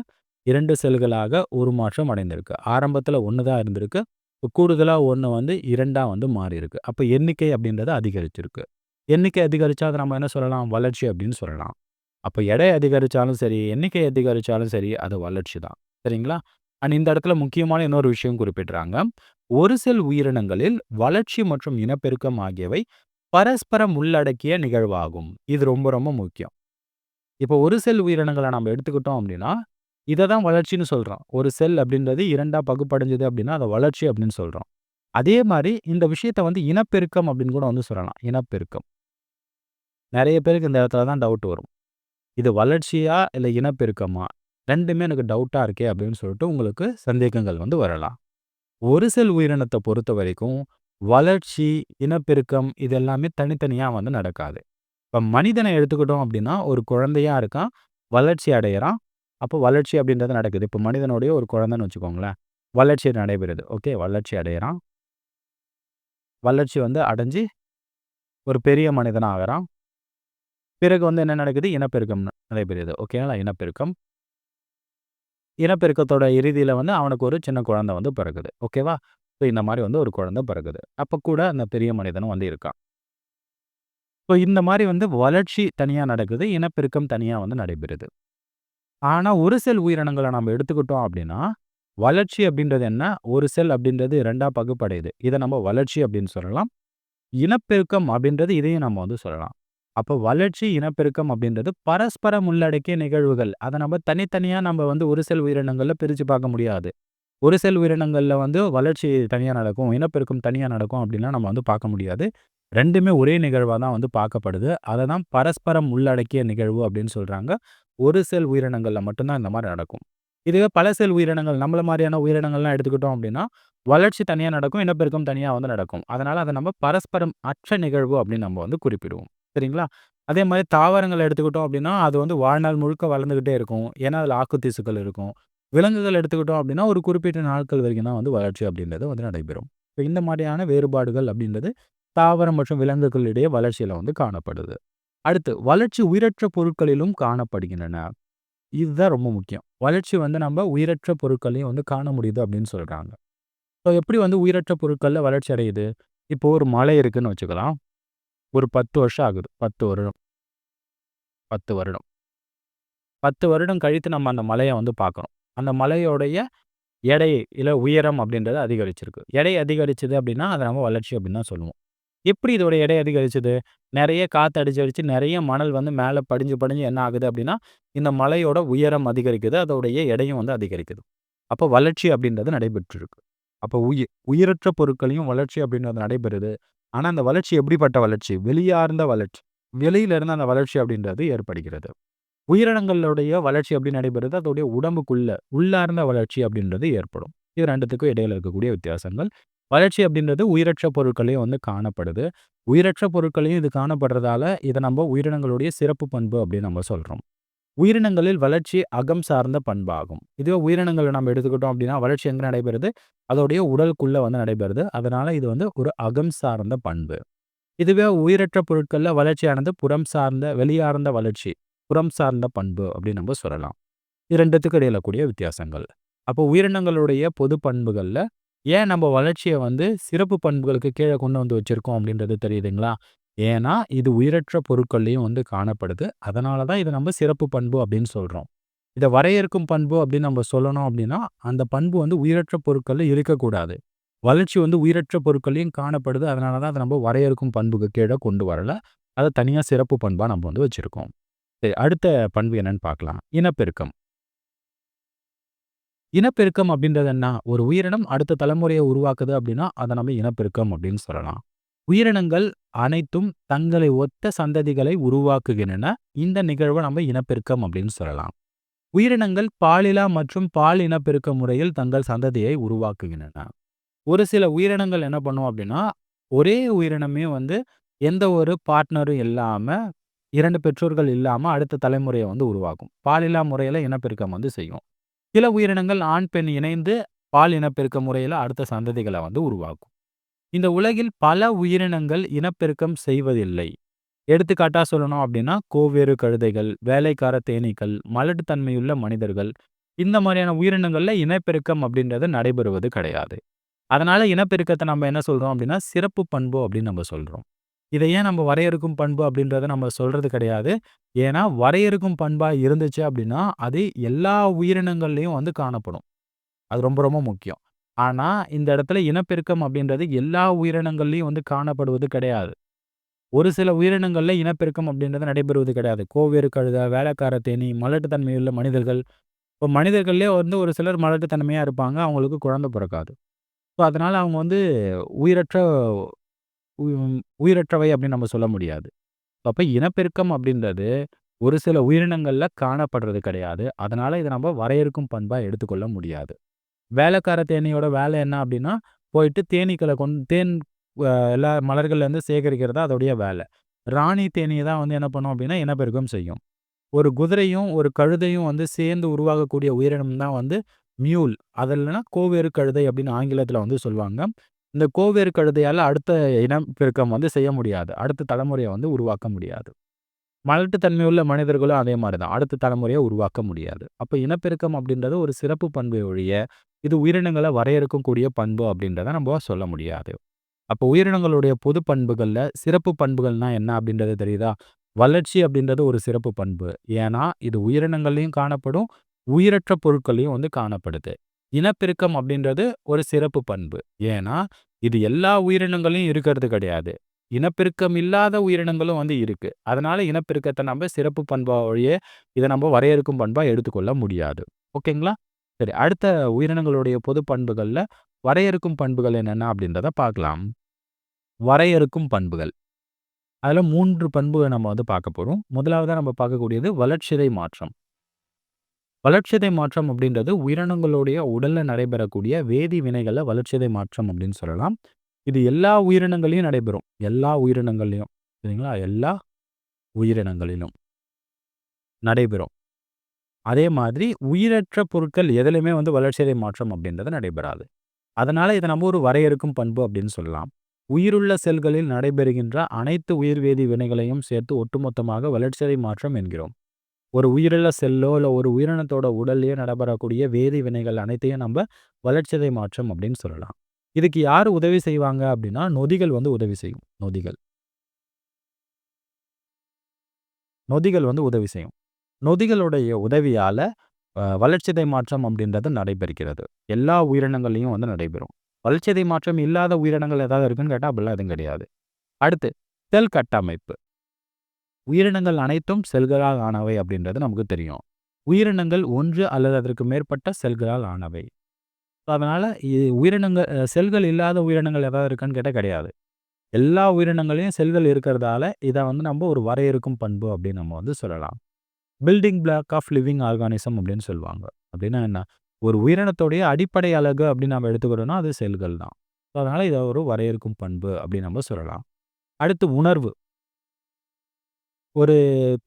S1: 2 செல்களாக உருமாற்றம் அடைந்திருக்கு. ஆரம்பத்தில 1 தான் இருந்திருக்கு. இப்ப கூடுதலா 1 வந்து 2ஆ வந்து மாறியிருக்கு. அப்ப எண்ணிக்கை அப்படின்றது அதிகரிச்சிருக்கு. எண்ணிக்கை அதிகரிச்சா அத நம்ம என்ன சொல்லலாம்? வளர்ச்சி அப்படின்னு சொல்லலாம். அப்ப எடை அதிகரிச்சாலும் சரி, எண்ணிக்கை அதிகரிச்சாலும் சரி, அது வளர்ச்சி தான். சரிங்களா? அண்ட் இந்த இடத்துல முக்கியமான இன்னொரு விஷயம் குறிப்பிடுறாங்க. ஒரு செல் உயிரினங்களில் வளர்ச்சி மற்றும் இனப்பெருக்கம் ஆகியவை பரஸ்பரம் உள்ளடக்கிய நிகழ்வாகும். இது ரொம்ப ரொம்ப முக்கியம். இப்போ ஒரு செல் உயிரினங்கள நம்ம எடுத்துக்கிட்டோம் அப்படின்னா, இத தான் வளர்ச்சின்னு சொல்றோம். ஒரு செல் அப்படின்றது 2ஆ பகுப்படைஞ்சது அப்படின்னா, அத வளர்ச்சி அப்படின்னு சொல்றோம். அதே மாரி இந்த விஷயத்த வந்து இனப்பெருக்கம் அப்படின்னு கூட வந்து சொல்லலாம். இனப்பெருக்கம். நெறைய பேருக்கு இந்த இடத்துல தான் டவுட் வரும். இது வளர்ச்சியா? இல்ல இனப்பெருக்கமா? 2மே எனக்கு டவுட்டா இருக்கே அப்படின்னு சொல்லிட்டு உங்களுக்கு சந்தேகங்கள் வந்து வரலாம். ஒரு செல் உயிரினத்த பொறுத்தவரைக்கும், வளர்ச்சி, இனப்பெருக்கம் இது எல்லாமே தனித்தனியா வந்து நடக்காது. இப்ப மனிதன எடுத்துக்கிட்டோம் அப்படின்னா, ஒரு குழந்தையா இருக்கான். வளர்ச்சி அடையறான். அப்போ வளர்ச்சி அப்படின்றது நடக்குது. இப்ப மனிதனுடைய ஒரு குழந்தைன்னு வச்சுக்கோங்களேன். வளர்ச்சி நடைபெறுது. ஓகே. வளர்ச்சி அடையறான். வளர்ச்சி வந்து அடைஞ்சு ஒரு பெரிய மனிதனா ஆகுறான். பிறகு வந்து என்ன நடக்குது? இனப்பெருக்கம் நடைபெறுது. ஓகேங்களா? இனப்பெருக்கம். இனப்பெருக்கத்தோட இறுதியில வந்து அவனுக்கு ஒரு சின்ன குழந்தை வந்து பிறக்குது. ஓகேவா? ஸோ இந்த மாரி வந்து ஒரு குழந்தை பிறக்குது. அப்ப கூட அந்த பெரிய மனிதனும் வந்து இருக்கான். ஸோ இந்த மாரி வந்து வளர்ச்சி தனியா நடக்குது. இனப்பெருக்கம் தனியா வந்து நடைபெறுது. ஆனா, ஒரு செல் உயிரினங்கள நம்ம எடுத்துக்கிட்டோம் அப்படின்னா, வளர்ச்சி அப்படின்றது என்ன? ஒரு செல் அப்படின்றது 2ஆ பகுப்படையுது. இத நம்ம வளர்ச்சி அப்படின்னு சொல்லலாம். இனப்பெருக்கம் அப்படின்றது இதையும் நம்ம வந்து சொல்லலாம். அப்போ வளர்ச்சி, இனப்பெருக்கம் அப்படின்றது பரஸ்பரம் உள்ளடக்கிய நிகழ்வுகள். அத நம்ம தனித்தனியா நம்ம வந்து ஒரு செல் உயிரினங்கள்ல பிரிச்சு பார்க்க முடியாது. ஒரு செல் உயிரினங்கள்ல வந்து வளர்ச்சி தனியா நடக்கும், இனப்பெருக்கம் தனியா நடக்கும் அப்படின்லாம் நம்ம வந்து பார்க்க முடியாது. 2மே ஒரே நிகழ்வா தான் வந்து பார்க்கப்படுது. அத தான் பரஸ்பரம் உள்ளடக்கிய நிகழ்வு அப்படின்னு சொல்றாங்க. ஒரு செல் உயிரினங்கள்ல மட்டும் தான் இந்த மாரி நடக்கும். இதுவே பல செல் உயிரினங்கள் நம்மள மாரியான உயிரினங்கள்லாம் எடுத்துக்கிட்டோம் அப்படின்னா, வளர்ச்சி தனியா நடக்கும், இனப்பெருக்கம் தனியா வந்து நடக்கும். அதனால அத நம்ம பரஸ்பரம் அற்ற நிகழ்வு அப்படின்னு நம்ம வந்து குறிப்பிடுவோம். சரிங்களா? அதே மாரி தாவரங்கள எடுத்துக்கிட்டோம் அப்படின்னா, அது வந்து வாழ்நாள் முழுக்க வளர்ந்துகிட்டே இருக்கும். ஏன்னா, அதில ஆக்குத்திசுக்கள் இருக்கும். விலங்குகள் எடுத்துக்கிட்டோம் அப்படின்னா, ஒரு குறிப்பிட்ட நாட்கள் வரைக்கும் தான் வந்து வளர்ச்சி அப்படின்றது வந்து நடைபெறும். இப்ப இந்த மாரியான வேறுபாடுகள் அப்படின்றது தாவரம் மற்றும் விலங்குகளிடையே வளர்ச்சியில வந்து காணப்படுது. அடுத்து வளர்ச்சி உயிரற்ற பொருட்களிலும் காணப்படுகின்றன. இதுதான் ரொம்ப முக்கியம். வளர்ச்சி வந்து நம்ம உயிரற்ற பொருட்களையும் வந்து காண முடியுது அப்படின்னு சொல்றாங்க. ஸோ எப்படி வந்து உயிரற்ற பொருட்கள்ல வளர்ச்சி அடையுது? இப்போ ஒரு மலை இருக்குன்னு வச்சுக்கலாம். ஒரு 10 வருஷம் ஆகுது. 10 வருடம் 10 வருடம். 10 வருடம் கழித்து நம்ம அந்த மலைய வந்து பார்க்குறோம். அந்த மலையோடைய எடை இல்ல உயரம் அப்படின்றது அதிகரிச்சிருக்கு. எடை அதிகரிச்சது அப்படின்னா, அத நம்ம வளர்ச்சி அப்படின்னு தான் சொல்லுவோம். எப்படி இதோட எடை அதிகரிச்சது? நெறைய காத்து அடிச்சு, அடிச்சு நெறைய மணல் வந்து மேல படிஞ்சு, படிஞ்சு என்ன ஆகுது அப்படின்னா, இந்த மலையோட உயரம் அதிகரிக்குது. அதோடைய எடையும் வந்து அதிகரிக்குது. அப்போ வளர்ச்சி அப்படின்றது நடைபெற்றிருக்கு. அப்போ உயிரற்ற பொருட்களையும் வளர்ச்சி அப்படின்றது நடைபெறுது. ஆனா, அந்த வளர்ச்சி எப்படிப்பட்ட வளர்ச்சி? வெளியார்ந்த வளர்ச்சி. வெளியில இருந்து அந்த வளர்ச்சி அப்படின்றது ஏற்படுகிறது. உயிரினங்களுடைய வளர்ச்சி எப்படி நடைபெறுது? அதோடைய உடம்புக்குள்ள, உள்ளார்ந்த வளர்ச்சி அப்படின்றது ஏற்படும். இது 2த்துக்கும் இடையில இருக்கக்கூடிய வித்தியாசங்கள். வளர்ச்சி அப்படின்றது உயிரற்ற பொருட்களையும் வந்து காணப்படுது. உயிரற்ற பொருட்களையும் இது காணப்படுறதால, இத நம்ம உயிரினங்களுடைய சிறப்பு பண்பு அப்படின்னு நம்ம சொல்றோம். உயிரினங்களில் வளர்ச்சி அகம் சார்ந்த பண்பாகும். இதுவே உயிரினங்கள நம்ம எடுத்துக்கிட்டோம் அப்படின்னா, வளர்ச்சி எங்க நடைபெறுது? அதோடைய உடலுக்குள்ள வந்து நடைபெறுது. அதனால இது வந்து ஒரு அகம் சார்ந்த பண்பு. இதுவே உயிரற்ற பொருட்கள்ல வளர்ச்சியானது புறம் சார்ந்த, வெளியார்ந்த வளர்ச்சி. புறம் சார்ந்த பண்பு அப்படின்னு நம்ம சொல்லலாம். இது 2த்துக்கும் இடையில கூடிய வித்தியாசங்கள். அப்போ உயிரினங்களுடைய பொது பண்புகள்ல, ஏன் நம்ம வளர்ச்சிய வந்து சிறப்பு பண்புகளுக்கு கீழ கொண்டு வந்து வச்சிருக்கோம் அப்படின்றது தெரியுதுங்களா? ஏன்னா, இது உயிரற்ற பொருட்கள்லயும் வந்து காணப்படுது. அதனால தான் இத நம்ம சிறப்பு பண்பு அப்படின்னு சொல்றோம். இத வரையறுக்கும் பண்பு அப்படின்னு நம்ம சொல்லணும் அப்படின்னா, அந்த பண்பு வந்து உயிரற்ற பொருட்கள்ல இருக்கக்கூடாது. வளர்ச்சி வந்து உயிரற்ற பொருட்கள்லயும் காணப்படுது. அதனால தான் அத நம்ம வரையறுக்கும் பண்புக்கு கீழ கொண்டு வரல. அத தனியா சிறப்பு பண்பா நம்ம வந்து வச்சிருக்கோம். சரி, அடுத்த பண்பு என்னன்னு பார்க்கலாம். இனப்பெருக்கம். இனப்பெருக்கம் அப்படின்றது என்ன? ஒரு உயிரினம் அடுத்த தலைமுறைய உருவாக்குது அப்படின்னா, அத நம்ம இனப்பெருக்கம் அப்படின்னு சொல்லலாம். உயிரினங்கள் அனைத்தும் தங்களை ஒத்த சந்ததிகளை உருவாக்குகின்றன. இந்த நிகழ்வ நம்ம இனப்பெருக்கம் அப்படின்னு சொல்லலாம். உயிரினங்கள் பாலிலா மற்றும் பால் இனப்பெருக்க முறையில் தங்கள் சந்ததியை உருவாக்குகின்றன. ஒரு சில உயிரினங்கள் என்ன பண்ணும் அப்படின்னா, ஒரே உயிரினமே வந்து எந்த ஒரு பார்ட்னரும் இல்லாம, 2 பெற்றோர்கள் இல்லாம அடுத்த தலைமுறைய வந்து உருவாக்கும். பாலில்லா முறையில இனப்பெருக்கம் வந்து செய்யும். சில உயிரினங்கள் ஆண், பெண் இணைந்து பால் இனப்பெருக்க முறையில அடுத்த சந்ததிகள வந்து உருவாக்கும். இந்த உலகில் பல உயிரினங்கள் இனப்பெருக்கம் செய்வதில்லை. எடுத்துக்காட்டா சொல்லணும் அப்படின்னா, கோவேறு கழுதைகள், வேலைக்கார தேனீக்கள், மலட்டுத்தன்மையுள்ள மனிதர்கள், இந்த மாரியான உயிரினங்கள்ல இனப்பெருக்கம் அப்படின்றது நடைபெறுவது கிடையாது. அதனால இனப்பெருக்கத்த நம்ம என்ன சொல்றோம் அப்படின்னா, சிறப்பு பண்பு அப்படின்னு நம்ம சொல்றோம். இத ஏன் நம்ம வரையறுக்கும் பண்பு அப்படின்றத நம்ம சொல்றது கிடையாது. ஏன்னா, வரையறுக்கும் பண்பா இருந்துச்சு அப்படின்னா, அது எல்லா உயிரினங்கள்லயும் வந்து காணப்படும். அது ரொம்ப ரொம்ப முக்கியம். ஆனா, இந்த இடத்துல இனப்பெருக்கம் அப்படின்றது எல்லா உயிரினங்கள்லயும் வந்து காணப்படுவது கிடையாது. ஒரு சில உயிரினங்கள்ல இனப்பெருக்கம் அப்படின்றது நடைபெறுவது கிடையாது. கோவேறு கழுதை, வேலைக்கார தேனீ, மலட்டுத்தன்மையுள்ள மனிதர்கள். இப்போ மனிதர்கள்லயே வந்து ஒரு சிலர் மலட்டுத்தன்மையா இருப்பாங்க. அவங்களுக்கு குழந்தை பிறக்காது. ஸோ, அதனால அவங்க வந்து உயிரற்ற உயிரற்றவை அப்படின்னு நம்ம சொல்ல முடியாது. அப்ப இனப்பெருக்கம் அப்படின்றது ஒரு சில உயிரினங்கள்ல காணப்படுறது கிடையாது. அதனால இத நம்ம வரையறுக்கும் பண்பா எடுத்துக்கொள்ள முடியாது. வேலைக்கார தேனீயோட வேலை என்ன அப்படின்னா, போயிட்டு தேனீக்கள தேன் எல்லா மலர்கள்லேருந்து சேகரிக்கிறது தான் அதோடைய வேலை. ராணி தேனீ தான் வந்து என்ன பண்ணும் அப்படின்னா, இனப்பெருக்கம் செய்யும். ஒரு குதிரையும், ஒரு கழுதையும் வந்து சேர்ந்து உருவாகக்கூடிய உயிரினம் தான் வந்து மியூல். அது இல்லன்னா கோவேறு கழுதை அப்படின்னு ஆங்கிலத்தில வந்து சொல்லுவாங்க. இந்த கோவேறு கழுதையால அடுத்த இனப்பெருக்கம் வந்து செய்ய முடியாது. அடுத்த தலைமுறைய வந்து உருவாக்க முடியாது. மலட்டுத்தன்மையுள்ள மனிதர்களும் அதே மாரி தான். அடுத்த தலைமுறைய உருவாக்க முடியாது. அப்ப இனப்பெருக்கம் அப்படின்றது ஒரு சிறப்பு பண்பே ஒழிய, இது உயிரினங்கள வரையறுக்கக்கூடிய பண்பு அப்படின்றத நம்ப சொல்ல முடியாது. அப்போ உயிரினங்களுடைய பொது பண்புகள்ல சிறப்பு பண்புகள்னா என்ன அப்படின்றது தெரியுதா? வளர்ச்சி அப்படின்றது ஒரு சிறப்பு பண்பு. ஏன்னா, இது உயிரினங்கள்லயும் காணப்படும், உயிரற்ற பொருட்கள்லயும் வந்து காணப்படுது. இனப்பெருக்கம் அப்படின்றது ஒரு சிறப்பு பண்பு. ஏன்னா, இது எல்லா உயிரினங்கள்லயும் இருக்கிறது கிடையாது. இனப்பெருக்கம் இல்லாத உயிரினங்களும் வந்து இருக்கு. அதனால இனப்பெருக்கத்த நம்ம சிறப்பு பண்பா ஒழிய, இத நம்ம வரையறுக்கும் பண்பா எடுத்துக்கொள்ள முடியாது. ஓகேங்களா? சரி, அடுத்த உயிரினங்களுடைய பொது பண்புகள்ல வரையறுக்கும் பண்புகள் என்னென்ன அப்படின்றத பார்க்கலாம். வரையறுக்கும் பண்புகள். அதுல 3 பண்புகள நம்ம வந்து பார்க்க போறோம். முதலாவதா நம்ம பார்க்கக்கூடியது வளர்சிதை மாற்றம். வளர்சிதை மாற்றம் அப்படின்றது உயிரினங்களுடைய உடல்ல நடைபெறக்கூடிய வேதி வினைகள வளர்சிதை மாற்றம் அப்படின்னு சொல்லலாம். இது எல்லா உயிரினங்கள்லயும் நடைபெறும். எல்லா உயிரினங்கள்லயும். சரிங்களா? எல்லா உயிரினங்களிலும் நடைபெறும். அதே மாதிரி உயிரற்ற பொருட்கள் எதிலுமே வந்து வளர்சிதை மாற்றம் அப்படின்றது நடைபெறாது. அதனால இத நம்ம ஒரு வரையறுக்கும் பண்பு அப்படின்னு சொல்லலாம். உயிருள்ள செல்களில் நடைபெறுகின்ற அனைத்து உயிர்வேதி வினைகளையும் சேர்த்து ஒட்டுமொத்தமாக வளர்சிதை மாற்றம் என்கிறோம். ஒரு உயிருள்ள செல்லோ, இல்ல ஒரு உயிரினத்தோட உடல்லயோ நடைபெறக்கூடிய வேதி வினைகள் அனைத்தையும் நம்ப வளர்சிதை மாற்றம் அப்படின்னு சொல்லலாம். இதுக்கு யாரு உதவி செய்வாங்க அப்படின்னா, நொதிகள் வந்து உதவி செய்யும். நொதிகள். நொதிகள் வந்து உதவி செய்யும். நொதிகளுடைய உதவியால வளர்சிதை மாற்றம் அப்படின்றது நடைபெறுகிறது. எல்லா உயிரினங்கள்லயும் வந்து நடைபெறும். வளர்சிதை மாற்றம் இல்லாத உயிரினங்கள் ஏதாவது இருக்குன்னு கேட்டா, அப்படிலாம் எதுவும் கிடையாது. அடுத்து செல் கட்டமைப்பு. உயிரினங்கள் அனைத்தும் செல்களால் ஆனவை அப்படின்றது நமக்கு தெரியும். உயிரினங்கள் 1 அல்லது அதற்கு மேற்பட்ட செல்களால் ஆனவை. அதனால உயிரினங்கள் செல்கள் இல்லாத உயிரினங்கள் ஏதாவது இருக்கான்னு கேட்டா கிடையாது. எல்லா உயிரினங்கள்லயும் செல்கள் இருக்கிறதால, இத வந்து நம்ம ஒரு வரையறுக்கும் பண்பு அப்படின்னு நம்ம வந்து சொல்லலாம். Building block of living organism அப்படின்னு சொல்லுவாங்க. அப்படின்னா என்ன? ஒரு உயிரினத்துடைய அடிப்படை அலகு அப்படின்னு நம்ம எடுத்துக்கிட்டோம்னா, அது செல்கள் தான். அதனால இத ஒரு வரையறுக்கும் பண்பு அப்படின்னு நம்ம சொல்லலாம். அடுத்து உணர்வு. ஒரு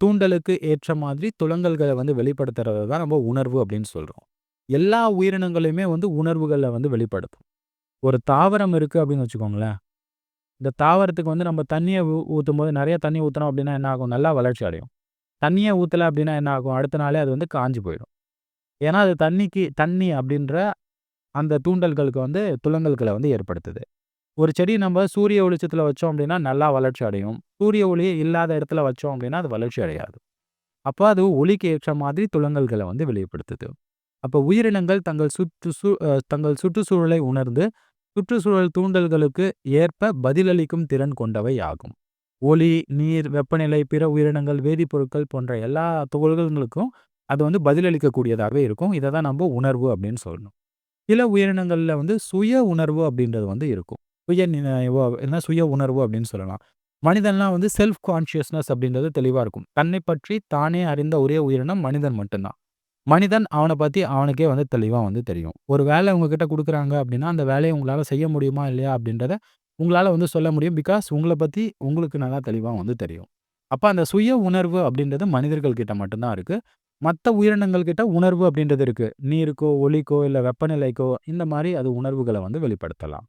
S1: தூண்டலுக்கு ஏற்ற மாதிரி துலங்கல்கள வந்து வெளிப்படுத்துறது தான் நம்ம உணர்வு அப்படின்னு சொல்றோம். எல்லா உயிரினங்களுமே வந்து உணர்வுகள வந்து வெளிப்படுத்தும். ஒரு தாவரம் இருக்கு அப்படின்னு வச்சுக்கோங்களேன். இந்த தாவரத்துக்கு வந்து நம்ம தண்ணிய ஊத்தும்போது நெறைய தண்ணி ஊத்துனோம் அப்படின்னா என்ன ஆகும்? நல்லா வளர்ச்சி அடையும். தண்ணியே ஊத்தல அப்படின்னா என்ன ஆகும்? அடுத்த நாளே அது வந்து காஞ்சு போயிடும். ஏன்னா, அது தண்ணி அப்படின்ற அந்த தூண்டல்களுக்கு வந்து துலங்கல்கள வந்து ஏற்படுத்துது. ஒரு செடி நம்ம சூரிய வெளிச்சத்தில வச்சோம் அப்படின்னா, நல்லா வளர்ச்சி அடையும். சூரிய ஒளியே இல்லாத இடத்துல வச்சோம் அப்படின்னா, அது வளர்ச்சி அடையாது. அப்ப அது ஒளிக்கு ஏற்ற மாதிரி துலங்கல்கள வந்து வெளிப்படுத்துது. அப்ப உயிரினங்கள் தங்கள் சுற்றுச்சூழலை உணர்ந்து, சுற்றுச்சூழல் தூண்டல்களுக்கு ஏற்ப பதிலளிக்கும் திறன் கொண்டவை ஆகும். ஒளி, நீர், வெப்பநிலை, பிற உயிரினங்கள், வேதிப்பொருட்கள் போன்ற எல்லா துகள்களுக்கும் அது வந்து பதிலளிக்கக்கூடியதாகவே இருக்கும். இத தான் நம்ப உணர்வு அப்படின்னு சொல்லணும். சில உயிரினங்கள்ல வந்து சுய உணர்வு அப்படின்றது வந்து இருக்கும். சுய உணர்வு அப்படின்னு சொல்லலாம். மனிதன்லாம் வந்து செல்ஃப் கான்ஷியஸ்னஸ் அப்படின்றது தெளிவா இருக்கும். தன்னைப் பற்றி தானே அறிந்த ஒரே உயிரினம் மனிதன் மட்டும் தான். மனிதன் அவன பத்தி அவனுக்கே வந்து தெளிவா வந்து தெரியும். ஒரு வேலை உங்ககிட்ட குடுக்குறாங்க அப்படின்னா, அந்த வேலைய உங்களால செய்ய முடியுமா? இல்லையா? அப்படின்றத உங்களால வந்து சொல்ல முடியும். பிகாஸ் உங்கள பத்தி உங்களுக்கு நல்லா தெளிவா வந்து தெரியும். அப்ப அந்த சுய உணர்வு அப்படின்றது மனிதர்கள் கிட்ட மட்டும் தான் இருக்கு. மத்த உயிரினங்கள் கிட்ட உணர்வு அப்படின்றது இருக்கு. நீருக்கோ, ஒளிக்கோ, இல்ல வெப்பநிலைக்கோ இந்த மாரி அது உணர்வுகள வந்து வெளிப்படுத்தலாம்.